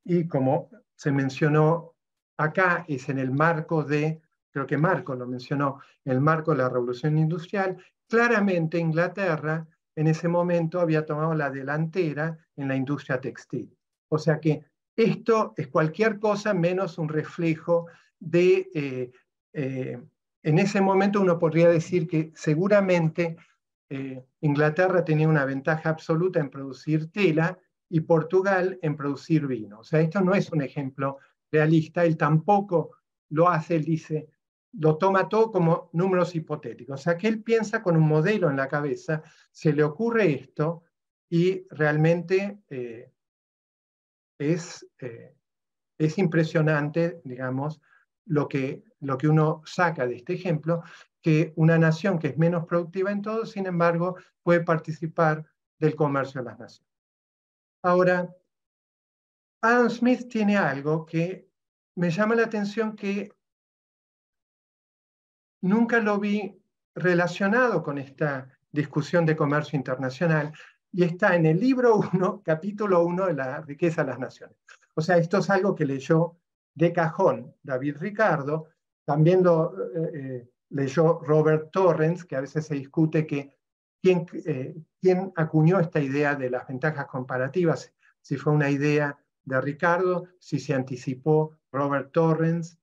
y como se mencionó acá, es en el marco de, creo que Marco lo mencionó, el marco de la Revolución Industrial, claramente Inglaterra en ese momento había tomado la delantera en la industria textil. O sea que esto es cualquier cosa menos un reflejo de... en ese momento uno podría decir que seguramente Inglaterra tenía una ventaja absoluta en producir tela y Portugal en producir vino. O sea, esto no es un ejemplo realista, él tampoco lo hace, él dice, lo toma todo como números hipotéticos. O sea, que él piensa con un modelo en la cabeza, se le ocurre esto y realmente es impresionante, digamos, lo que uno saca de este ejemplo, que una nación que es menos productiva en todo, sin embargo, puede participar del comercio de las naciones. Ahora, Adam Smith tiene algo que me llama la atención, que nunca lo vi relacionado con esta discusión de comercio internacional, y está en el libro 1, capítulo 1 de la riqueza de las naciones. O sea, esto es algo que leyó de cajón David Ricardo, también lo leyó Robert Torrens, que a veces se discute que quién acuñó esta idea de las ventajas comparativas, si fue una idea de Ricardo, si se anticipó Robert Torrens.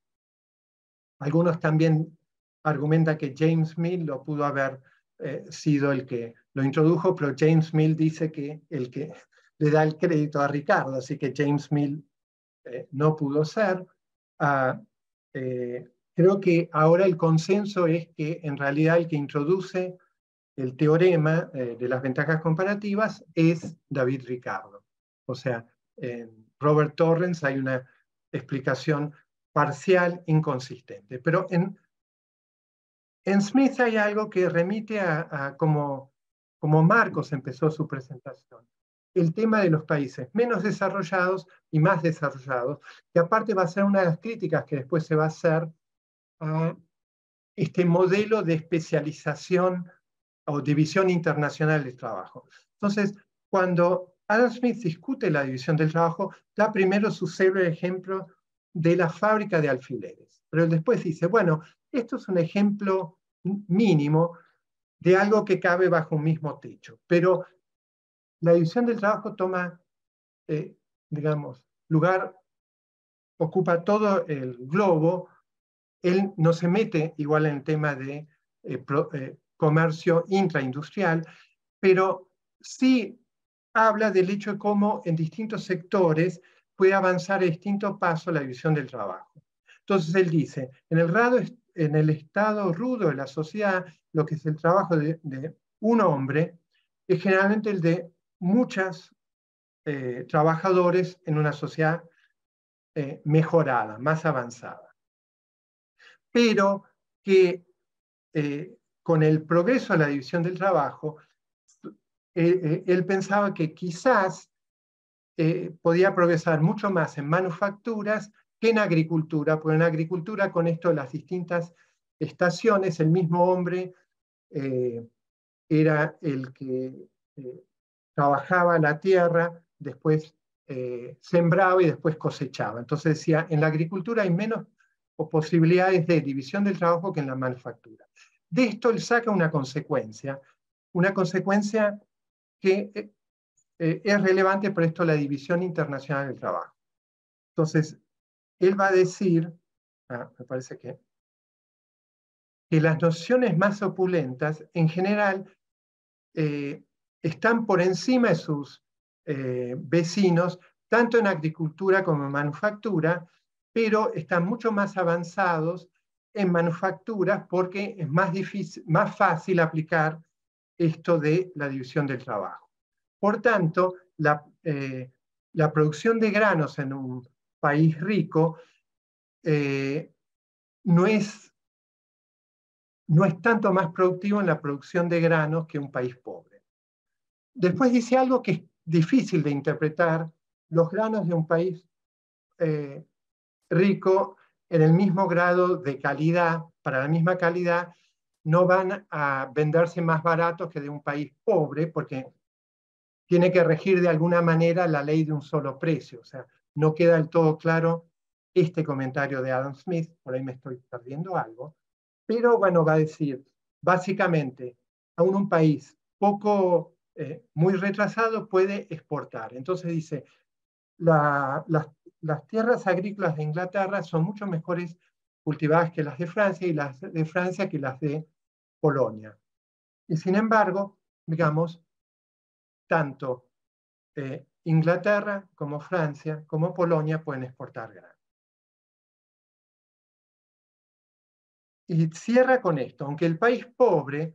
Algunos también argumentan que James Mill lo pudo haber sido el que lo introdujo, pero James Mill dice que el que le da el crédito a Ricardo, así que James Mill no pudo ser. Creo que ahora el consenso es que en realidad el que introduce el teorema de las ventajas comparativas es David Ricardo. O sea, en Robert Torrens hay una explicación parcial inconsistente. Pero en Smith hay algo que remite a como Marcos empezó su presentación, el tema de los países menos desarrollados y más desarrollados, que aparte va a ser una de las críticas que después se va a hacer a este modelo de especialización o división internacional del trabajo. Entonces, cuando Adam Smith discute la división del trabajo, da primero su célebre ejemplo de la fábrica de alfileres. Pero él después dice, bueno, esto es un ejemplo mínimo de algo que cabe bajo un mismo techo. Pero la división del trabajo toma, digamos, lugar, ocupa todo el globo. Él no se mete igual en el tema de comercio intraindustrial, pero sí habla del hecho de cómo en distintos sectores puede avanzar a distintos pasos la división del trabajo. Entonces él dice, en el estado rudo de la sociedad, lo que es el trabajo de un hombre es generalmente el de muchos trabajadores en una sociedad mejorada, más avanzada. Pero que con el progreso de la división del trabajo, él pensaba que quizás podía progresar mucho más en manufacturas que en agricultura, porque en agricultura, con esto de las distintas estaciones, el mismo hombre era el que trabajaba la tierra, después sembraba y después cosechaba. Entonces decía, en la agricultura hay menos posibilidades de división del trabajo que en la manufactura. De esto él saca una consecuencia que es relevante por esto la división internacional del trabajo. Entonces, él va a decir, me parece que las nociones más opulentas en general están por encima de sus vecinos, tanto en agricultura como en manufactura, pero están mucho más avanzados en manufacturas porque es más fácil aplicar esto de la división del trabajo. Por tanto, la producción de granos en un país rico no es tanto más productivo en la producción de granos que un país pobre. Después dice algo que es difícil de interpretar: los granos de un país rico en el mismo grado de calidad, para la misma calidad, no van a venderse más baratos que de un país pobre, porque tiene que regir de alguna manera la ley de un solo precio. O sea, no queda del todo claro este comentario de Adam Smith, por ahí me estoy perdiendo algo, pero bueno, va a decir, básicamente, aún un país muy retrasado puede exportar. Entonces dice, las tierras agrícolas de Inglaterra son mucho mejores cultivadas que las de Francia, y las de Francia que las de Polonia. Y sin embargo, digamos, tanto Inglaterra como Francia como Polonia pueden exportar grano. Y cierra con esto: aunque el país pobre,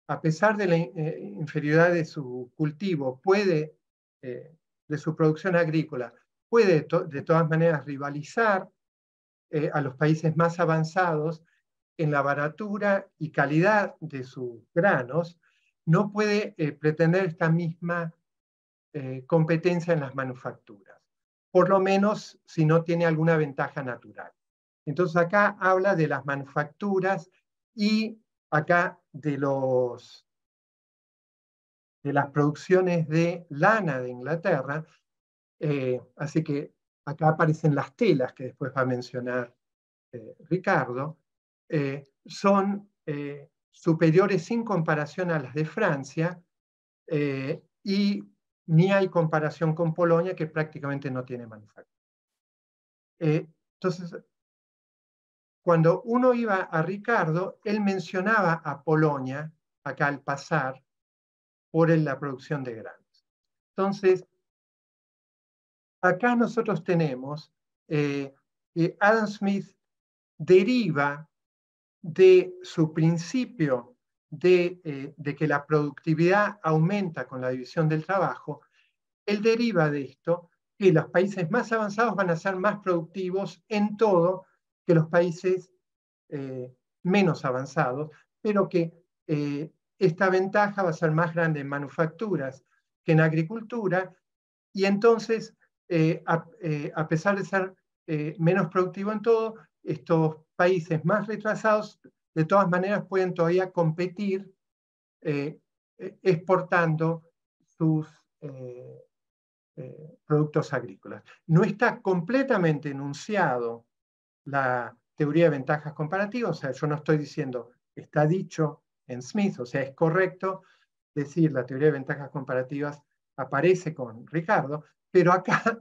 a pesar de la inferioridad de su cultivo, de su producción agrícola, puede de todas maneras rivalizar a los países más avanzados en la baratura y calidad de sus granos, no puede pretender esta misma competencia en las manufacturas, por lo menos si no tiene alguna ventaja natural. Entonces acá habla de las manufacturas y acá de las producciones de lana de Inglaterra, así que acá aparecen las telas que después va a mencionar Ricardo, son superiores sin comparación a las de Francia, y ni hay comparación con Polonia, que prácticamente no tiene manufactura. Entonces, cuando uno iba a Ricardo, él mencionaba a Polonia, acá al pasar, por la producción de granos. Entonces, acá nosotros tenemos que Adam Smith deriva de su principio de que la productividad aumenta con la división del trabajo. Él deriva de esto que los países más avanzados van a ser más productivos en todo que los países menos avanzados, pero que esta ventaja va a ser más grande en manufacturas que en agricultura, y entonces, a pesar de ser menos productivo en todo, estos países más retrasados de todas maneras pueden todavía competir exportando sus productos agrícolas. No está completamente enunciado la teoría de ventajas comparativas, o sea, yo no estoy diciendo, está dicho en Smith, o sea, es correcto decir la teoría de ventajas comparativas aparece con Ricardo, pero acá,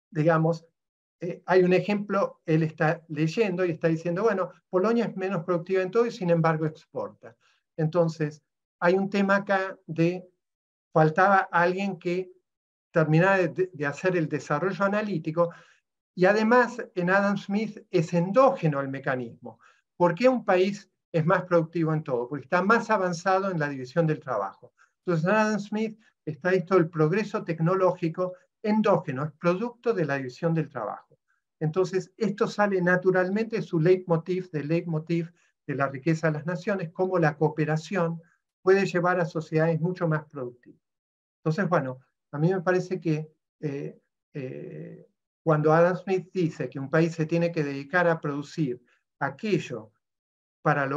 digamos, hay un ejemplo, él está leyendo y está diciendo, bueno, Polonia es menos productiva en todo y sin embargo exporta. Entonces, hay un tema acá de, faltaba alguien que terminara de hacer el desarrollo analítico, y además en Adam Smith es endógeno el mecanismo. ¿Por qué un país es más productivo en todo? Porque está más avanzado en la división del trabajo. Entonces en Adam Smith está esto del progreso tecnológico endógeno, es producto de la división del trabajo. Entonces esto sale naturalmente de su leitmotiv de la riqueza de las naciones, cómo la cooperación puede llevar a sociedades mucho más productivas. Entonces, bueno, a mí me parece que cuando Adam Smith dice que un país se tiene que dedicar a producir aquello para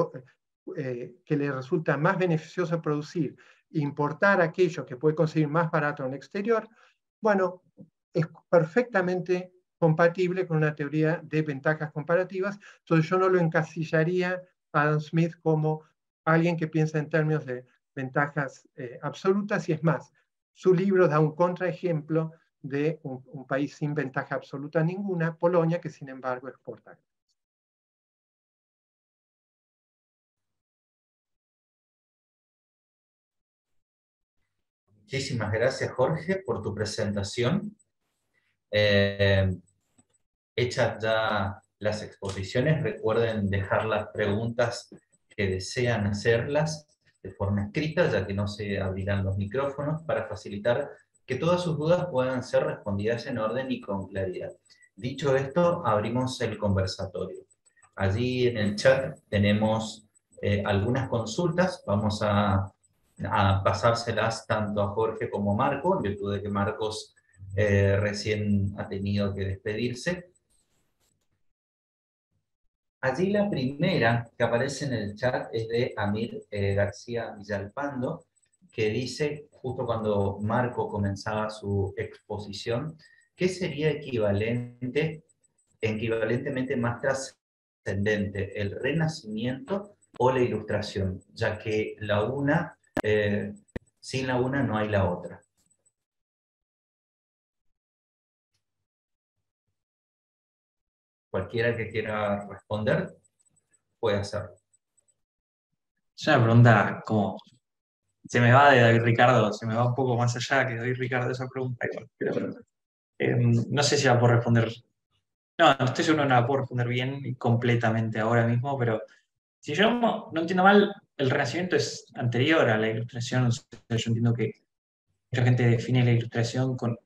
que le resulta más beneficioso producir, importar aquello que puede conseguir más barato en el exterior, bueno, es perfectamente compatible con una teoría de ventajas comparativas. Entonces yo no lo encasillaría a Adam Smith como alguien que piensa en términos de ventajas absolutas, y es más, su libro da un contraejemplo de un país sin ventaja absoluta ninguna, Polonia, que sin embargo exporta. Muchísimas gracias, Jorge, por tu presentación. Hechas ya las exposiciones, recuerden dejar las preguntas que desean hacerlas de forma escrita, ya que no se abrirán los micrófonos, para facilitar que todas sus dudas puedan ser respondidas en orden y con claridad. Dicho esto, abrimos el conversatorio. Allí en el chat tenemos algunas consultas, vamos a pasárselas tanto a Jorge como a Marco, en virtud de que Marcos recién ha tenido que despedirse. Allí la primera que aparece en el chat es de Amir García Villalpando, que dice, justo cuando Marco comenzaba su exposición, ¿qué sería equivalentemente más trascendente, el Renacimiento o la Ilustración? Ya que sin la una no hay la otra. Cualquiera que quiera responder puede hacerlo. Es una pregunta como, se me va de David Ricardo, se me va un poco más allá que David Ricardo esa pregunta, pero no sé si la puedo responder. No estoy seguro que no la puedo responder bien y completamente ahora mismo, pero si yo no entiendo mal, el Renacimiento es anterior a la Ilustración. O sea, yo entiendo que mucha gente define la Ilustración con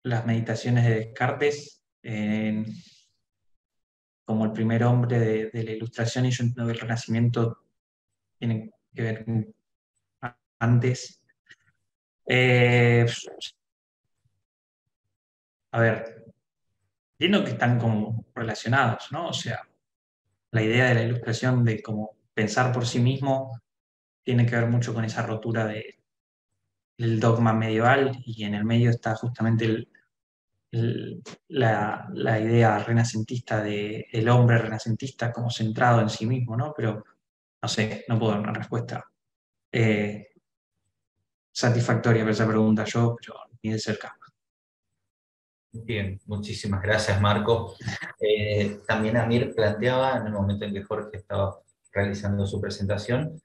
las meditaciones de Descartes como el primer hombre de la Ilustración, y yo entiendo que el Renacimiento tiene que ver con antes. A ver, entiendo que están como relacionados, ¿no? O sea, la idea de la ilustración de como pensar por sí mismo tiene que ver mucho con esa rotura del dogma medieval, y en el medio está justamente la idea renacentista de el hombre renacentista como centrado en sí mismo, ¿no? Pero no sé, no puedo dar una respuesta eh, satisfactoria para esa pregunta yo, pero ni de cerca. Bien, muchísimas gracias, Marco. También Amir planteaba en el momento en que Jorge estaba realizando su presentación,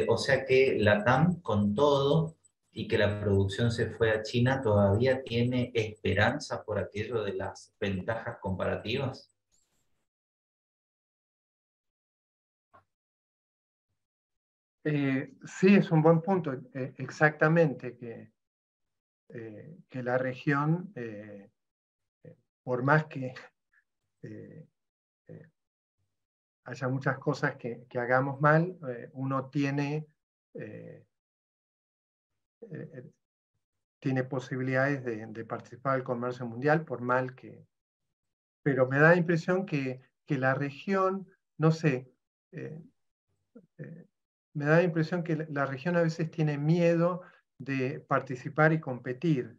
o sea que la TAM con todo y que la producción se fue a China, ¿todavía tiene esperanza por aquello de las ventajas comparativas? Sí, es un buen punto. Exactamente, que la región, por más que eh, eh, haya muchas cosas que hagamos mal, uno eh, eh, tiene posibilidades de participar del comercio mundial, por mal que... Pero me da la impresión que la región, no sé, eh, eh, me da la impresión que la región a veces tiene miedo de participar y competir.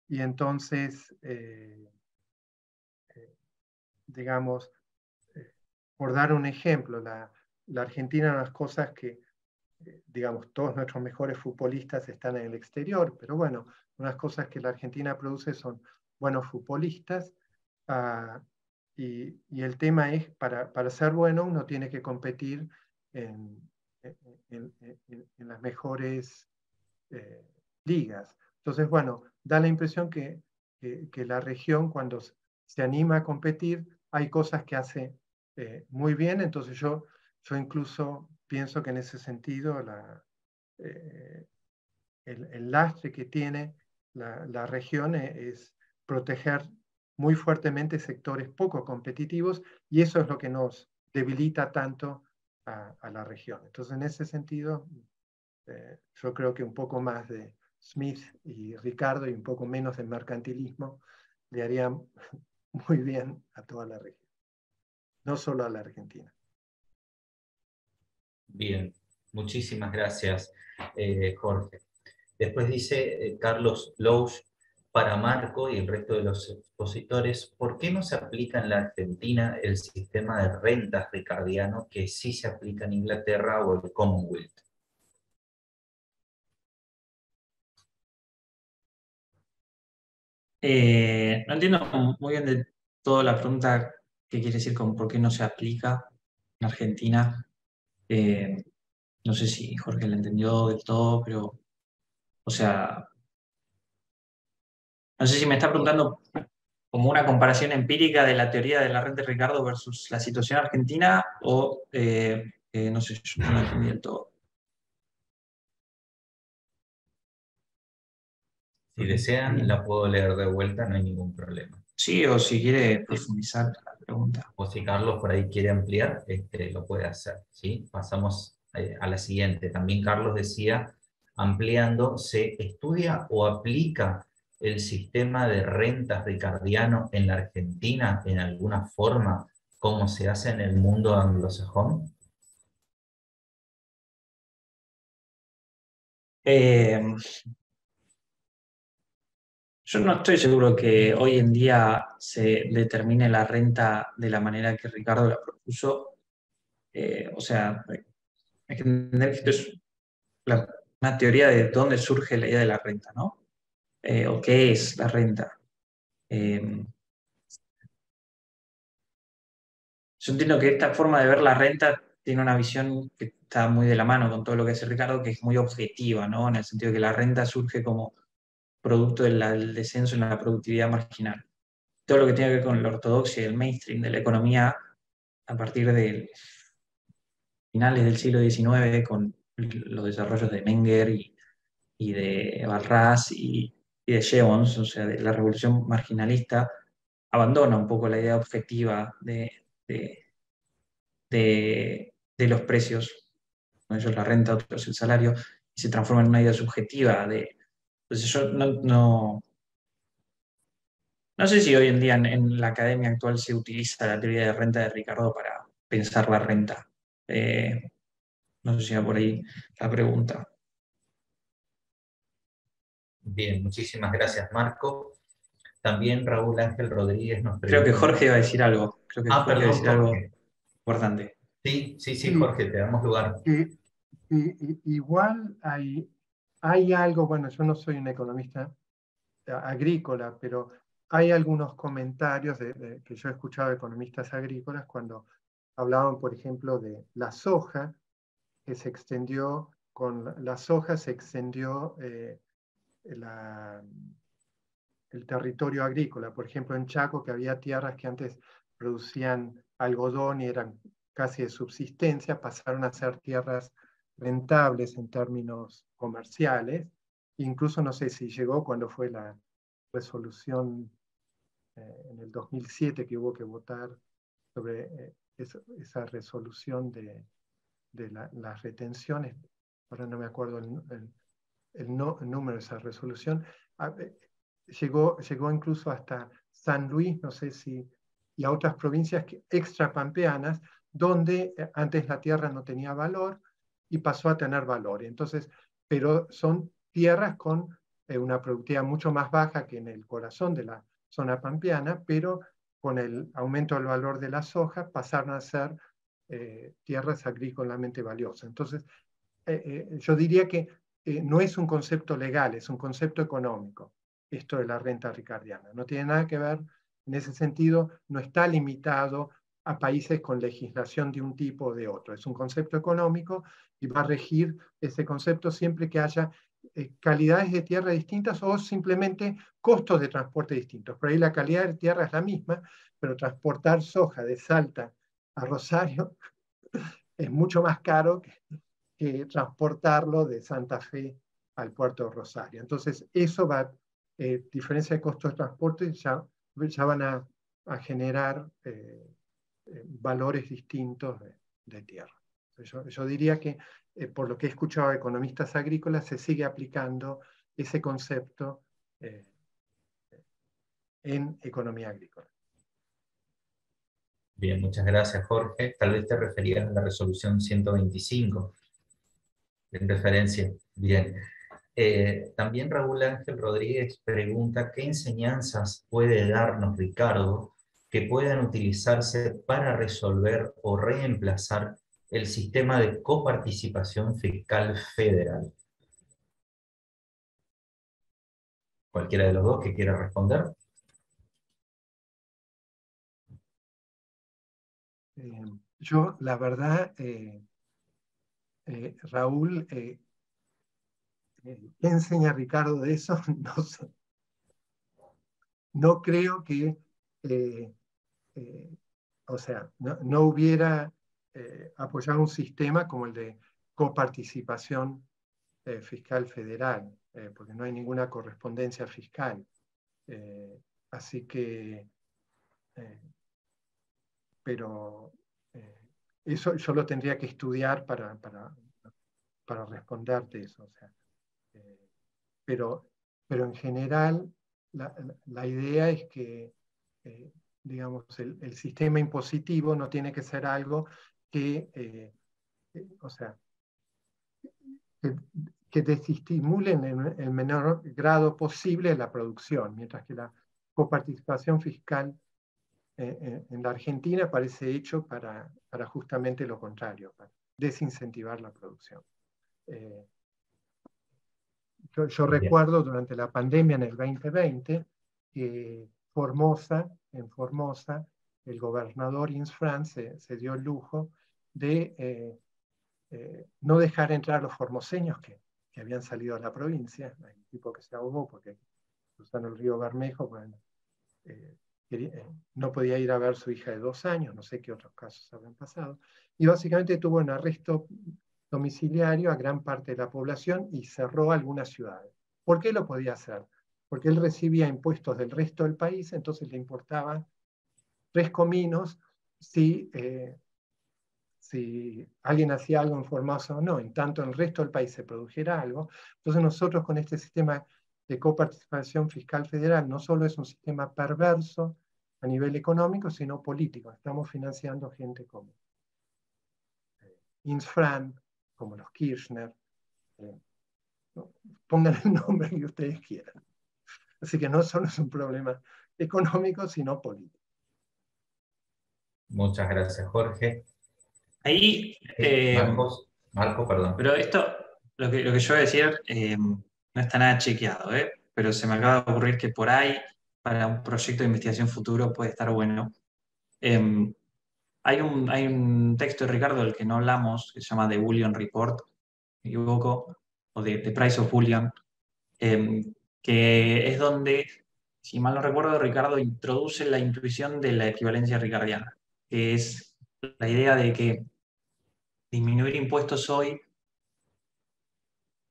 Y entonces, digamos, eh, por dar un ejemplo, la Argentina, unas cosas que, digamos, todos nuestros mejores futbolistas están en el exterior, pero bueno, unas cosas que la Argentina produce son buenos futbolistas, uh, y el tema es, para ser bueno, uno tiene que competir en, en las mejores ligas. Entonces, bueno, da la impresión que la región, cuando se anima a competir, hay cosas que hace muy bien. Entonces yo incluso pienso que en ese sentido eh, el lastre que tiene la región es proteger muy fuertemente sectores poco competitivos, y eso es lo que nos debilita tanto a la región. Entonces, en ese sentido, yo creo que un poco más de Smith y Ricardo y un poco menos de mercantilismo le harían muy bien a toda la región, no solo a la Argentina. Bien, muchísimas gracias, Jorge. Después dice Carlos Louch, para Marco y el resto de los expositores, ¿por qué no se aplica en la Argentina el sistema de rentas ricardiano que sí se aplica en Inglaterra o el Commonwealth? No entiendo muy bien de toda la pregunta que quiere decir con por qué no se aplica en Argentina. No sé si Jorge la entendió del todo, pero, o sea, no sé si me está preguntando como una comparación empírica de la teoría de la renta de Ricardo versus la situación argentina, o no sé, yo no lo entendí del todo. Si desean, la puedo leer de vuelta, no hay ningún problema. Sí, o si quiere profundizar la pregunta. O si Carlos por ahí quiere ampliar, lo puede hacer, ¿sí? Pasamos a la siguiente. También Carlos decía, ampliando, ¿se estudia o aplica el sistema de rentas ricardiano en la Argentina en alguna forma, como se hace en el mundo anglosajón? Yo no estoy seguro que hoy en día se determine la renta de la manera que Ricardo la propuso. O sea, hay que entender que esto es una teoría de dónde surge la idea de la renta, ¿no? O qué es la renta. Yo entiendo que esta forma de ver la renta tiene una visión que está muy de la mano con todo lo que hace Ricardo, que es muy objetiva, ¿no? En el sentido de que la renta surge como producto del descenso en la productividad marginal. Todo lo que tiene que ver con la ortodoxia y el mainstream de la economía a partir de finales del siglo XIX, con los desarrollos de Menger y de Barras y de Jevons, o sea, de la revolución marginalista, abandona un poco la idea objetiva de los precios, uno de ellos la renta, otro es el salario, se transforma en una idea subjetiva. Entonces yo no sé si hoy en día en la academia actual se utiliza la teoría de renta de Ricardo para pensar la renta. No sé si va por ahí la pregunta. Bien, muchísimas gracias, Marco. También Raúl Ángel Rodríguez nos Creo que pregunta. Jorge va a decir algo. Creo que Jorge va a Perdón, decir algo Jorge. importante. Sí, sí, sí, Sí, Jorge, te damos lugar. igual hay algo, bueno, yo no soy un economista agrícola, pero hay algunos comentarios que yo he escuchado de economistas agrícolas cuando hablaban, por ejemplo, de la soja, que se extendió, con la soja se extendió la, el territorio agrícola. Por ejemplo, en Chaco, que había tierras que antes producían algodón y eran casi de subsistencia, pasaron a ser tierras rentables en términos comerciales. Incluso no sé si llegó cuando fue la resolución en el 2007 que hubo que votar sobre esa resolución de las retenciones. Ahora no me acuerdo el número de esa resolución. Llegó incluso hasta San Luis, no sé si, y a otras provincias extrapampeanas, donde antes la tierra no tenía valor y pasó a tener valor. Entonces, pero son tierras con una productividad mucho más baja que en el corazón de la zona pampeana, pero con el aumento del valor de la soja pasaron a ser tierras agrícolamente valiosas. Entonces, yo diría que no es un concepto legal, es un concepto económico, esto de la renta ricardiana. No tiene nada que ver, en ese sentido, no está limitado a países con legislación de un tipo o de otro. Es un concepto económico y va a regir ese concepto siempre que haya calidades de tierra distintas o simplemente costos de transporte distintos. Por ahí la calidad de tierra es la misma, pero transportar soja de Salta a Rosario es mucho más caro que transportarlo de Santa Fe al puerto de Rosario. Entonces, eso va, diferencia de costos de transporte, ya van a generar valores distintos de tierra. Yo diría que, por lo que he escuchado de economistas agrícolas, se sigue aplicando ese concepto en economía agrícola. Bien, muchas gracias, Jorge. Tal vez te referías a la resolución 125, en referencia. Bien. También Raúl Ángel Rodríguez pregunta qué enseñanzas puede darnos Ricardo que puedan utilizarse para resolver o reemplazar el sistema de coparticipación fiscal federal. Cualquiera de los dos que quiera responder. Yo, la verdad, Raúl, ¿qué enseña Ricardo de eso? No sé. No creo que, o sea, no hubiera apoyado un sistema como el de coparticipación fiscal federal, porque no hay ninguna correspondencia fiscal. Así que, pero eso yo lo tendría que estudiar para responderte eso. O sea, pero en general la idea es que, digamos, el sistema impositivo no tiene que ser algo que, o sea, que desestimule en el menor grado posible la producción, mientras que la coparticipación fiscal en la Argentina parece hecho para justamente lo contrario, para desincentivar la producción. Yo recuerdo durante la pandemia en el 2020 que en Formosa, el gobernador Insfrán se dio el lujo de no dejar entrar a los formoseños que habían salido a la provincia. Hay un tipo que se ahogó porque cruzando el río Bermejo, bueno, no podía ir a ver a su hija de 2 años, no sé qué otros casos habían pasado, y básicamente tuvo un arresto domiciliario a gran parte de la población y cerró algunas ciudades. ¿Por qué lo podía hacer? Porque él recibía impuestos del resto del país, entonces le importaba 3 cominos si si alguien hacía algo en Formosa o no, en tanto en el resto del país se produjera algo. Entonces nosotros con este sistema de coparticipación fiscal federal no solo es un sistema perverso a nivel económico, sino político. Estamos financiando gente como Insfran, como los Kirchner, ¿no? Pongan el nombre que ustedes quieran. Así que no solo es un problema económico, sino político. Muchas gracias, Jorge. Ahí, Marco, perdón. pero esto, lo que yo voy a decir, no está nada chequeado, ¿eh? Pero se me acaba de ocurrir que por ahí, para un proyecto de investigación futuro, puede estar bueno. Hay un texto de Ricardo del que no hablamos, que se llama The Bullion Report, me equivoco, o The Price of Bullion, que es donde, si mal no recuerdo, Ricardo introduce la intuición de la equivalencia ricardiana, que es la idea de que disminuir impuestos hoy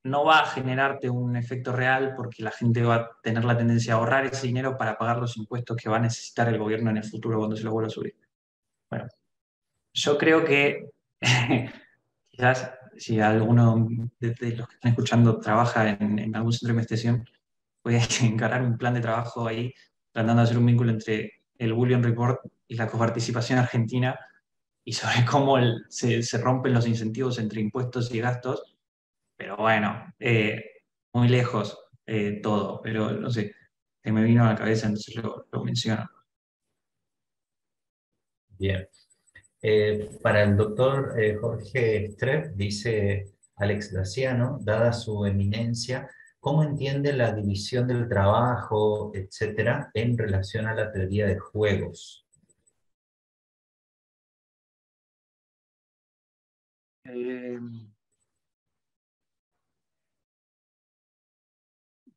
no va a generarte un efecto real porque la gente va a tener la tendencia a ahorrar ese dinero para pagar los impuestos que va a necesitar el gobierno en el futuro cuando se lo vuelva a subir. Bueno, yo creo que quizás si alguno de los que están escuchando trabaja en algún centro de investigación, puede encarar un plan de trabajo ahí, tratando de hacer un vínculo entre el Bullion Report y la coparticipación argentina y sobre cómo se rompen los incentivos entre impuestos y gastos. Pero bueno, muy lejos todo, pero no sé, se me vino a la cabeza, entonces lo menciono. Bien. Para el doctor Jorge Strepp, dice Alex Daciano, dada su eminencia, ¿cómo entiende la división del trabajo, etcétera, en relación a la teoría de juegos?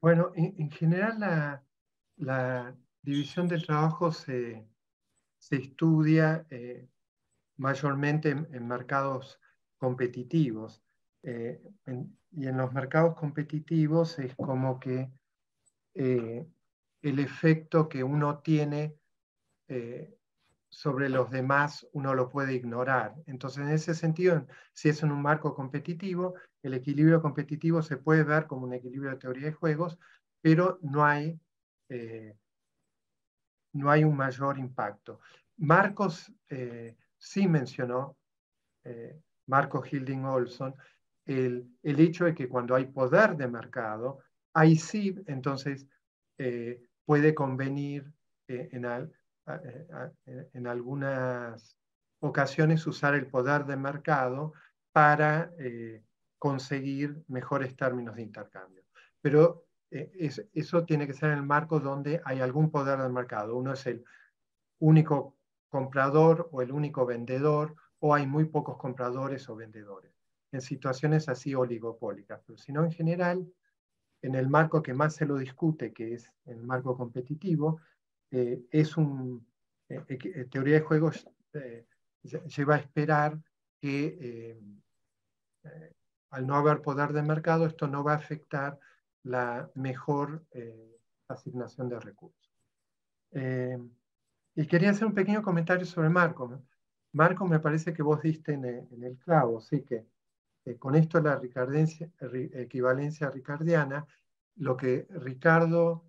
Bueno, en general la división del trabajo se estudia mayormente en mercados competitivos. Y en los mercados competitivos es como que el efecto que uno tiene eh, sobre los demás uno lo puede ignorar. Entonces, en ese sentido, si es en un marco competitivo, el equilibrio competitivo se puede ver como un equilibrio de teoría de juegos, pero eh, no hay un mayor impacto. Marcos sí mencionó, Marcos Hilding Olson, el hecho de que cuando hay poder de mercado, ahí sí, entonces puede convenir en algunas ocasiones usar el poder de mercado para conseguir mejores términos de intercambio. Pero eso tiene que ser en el marco donde hay algún poder del mercado. Uno es el único comprador o el único vendedor, o hay muy pocos compradores o vendedores, en situaciones así oligopólicas. Pero si no, en general, en el marco que más se lo discute, que es el marco competitivo, es teoría de juegos lleva a esperar que al no haber poder de mercado, esto no va a afectar la mejor asignación de recursos. Y quería hacer un pequeño comentario sobre Marco, ¿no? Marco, me parece que vos diste en el clavo, sí que con esto la equivalencia ricardiana, lo que Ricardo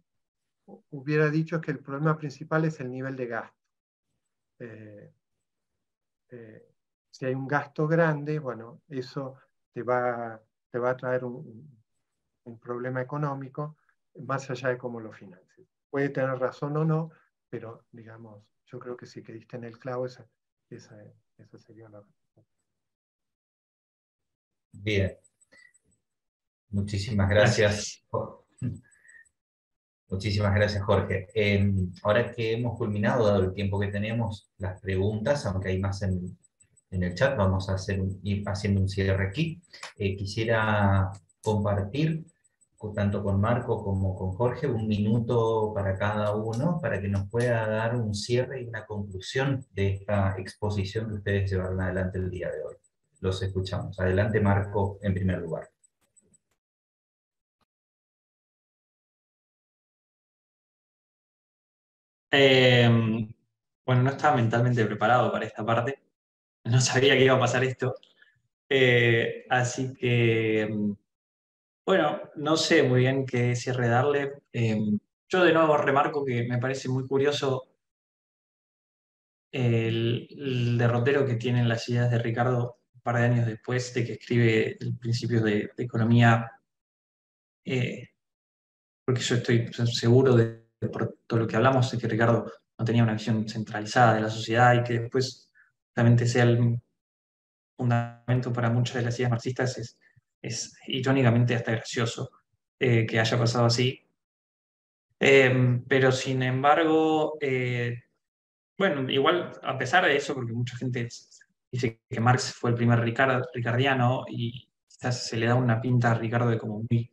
hubiera dicho es que el problema principal es el nivel de gasto. Eh, eh, si hay un gasto grande, bueno, eso te va a traer un problema económico, más allá de cómo lo financies. Puede tener razón o no, pero digamos, yo creo que sí que diste en el clavo, esa sería la respuesta. Bien, muchísimas Gracias. gracias. Muchísimas gracias, Jorge. Ahora que hemos culminado, dado el tiempo que tenemos, las preguntas, aunque hay más en el chat, vamos a ir haciendo un cierre aquí. Quisiera compartir, tanto con Marco como con Jorge, un minuto para cada uno, para que nos pueda dar un cierre y una conclusión de esta exposición que ustedes llevaron adelante el día de hoy. Los escuchamos. Adelante, Marco, en primer lugar. Eh, bueno, no estaba mentalmente preparado para esta parte, no sabía que iba a pasar esto. Así que, bueno, no sé muy bien qué cierre darle. Yo de nuevo remarco que me parece muy curioso el derrotero que tienen las ideas de Ricardo un par de años después de que escribe el Principios de Economía, porque yo estoy seguro por todo lo que hablamos, de que Ricardo no tenía una visión centralizada de la sociedad y que después realmente sea el fundamento para muchas de las ideas marxistas es irónicamente hasta gracioso que haya pasado así. Pero sin embargo, bueno, igual a pesar de eso, porque mucha gente dice que Marx fue el primer ricardiano y quizás se le da una pinta a Ricardo de como muy,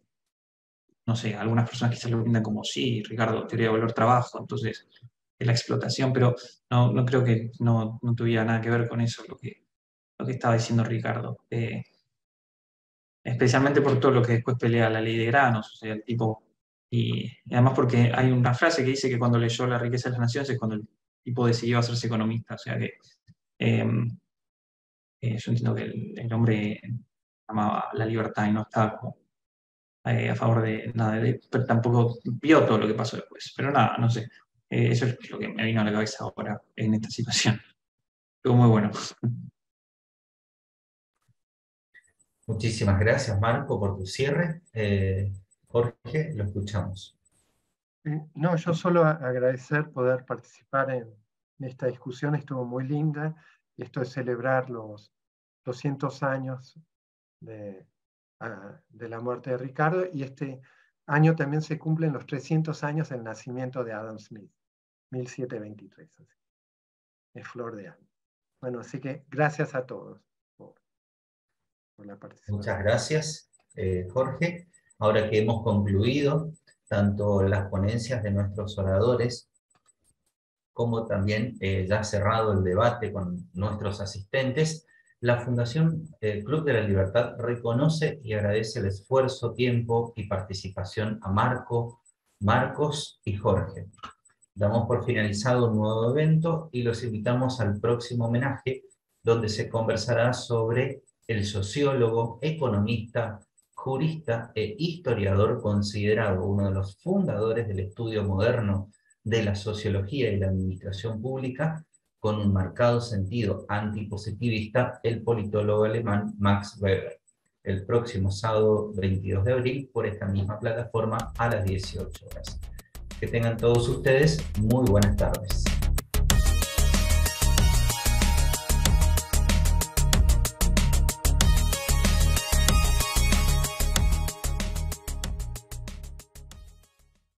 no sé, algunas personas quizás lo pintan como sí, Ricardo, teoría de valor trabajo, entonces es la explotación, pero no creo que no tuviera nada que ver con eso lo que estaba diciendo Ricardo. Especialmente por todo lo que después pelea la ley de granos, o sea, el tipo, y además porque hay una frase que dice que cuando leyó La riqueza de las naciones es cuando el tipo decidió hacerse economista, o sea que yo entiendo que el hombre amaba la libertad y no estaba como, a favor de nada, pero tampoco vio todo lo que pasó después, pero nada, no sé, eso es lo que me vino a la cabeza ahora en esta situación. Estuvo muy bueno. Muchísimas gracias, Marco, por tu cierre. Jorge, lo escuchamos. No, yo solo agradecer poder participar en esta discusión, estuvo muy linda, y esto es celebrar los 200 años de la muerte de Ricardo, y este año también se cumplen los 300 años del nacimiento de Adam Smith, 1723. Es flor de año. Bueno, así que gracias a todos por la participación. Muchas gracias, Jorge. Ahora que hemos concluido tanto las ponencias de nuestros oradores, como también ya cerrado el debate con nuestros asistentes, la Fundación Club de la Libertad reconoce y agradece el esfuerzo, tiempo y participación a Marco, Marcos y Jorge. Damos por finalizado un nuevo evento y los invitamos al próximo homenaje, donde se conversará sobre el sociólogo, economista, jurista e historiador considerado uno de los fundadores del estudio moderno de la sociología y la administración pública, con un marcado sentido antipositivista, el politólogo alemán Max Weber, el próximo sábado 22 de abril por esta misma plataforma a las 18 horas. Que tengan todos ustedes muy buenas tardes.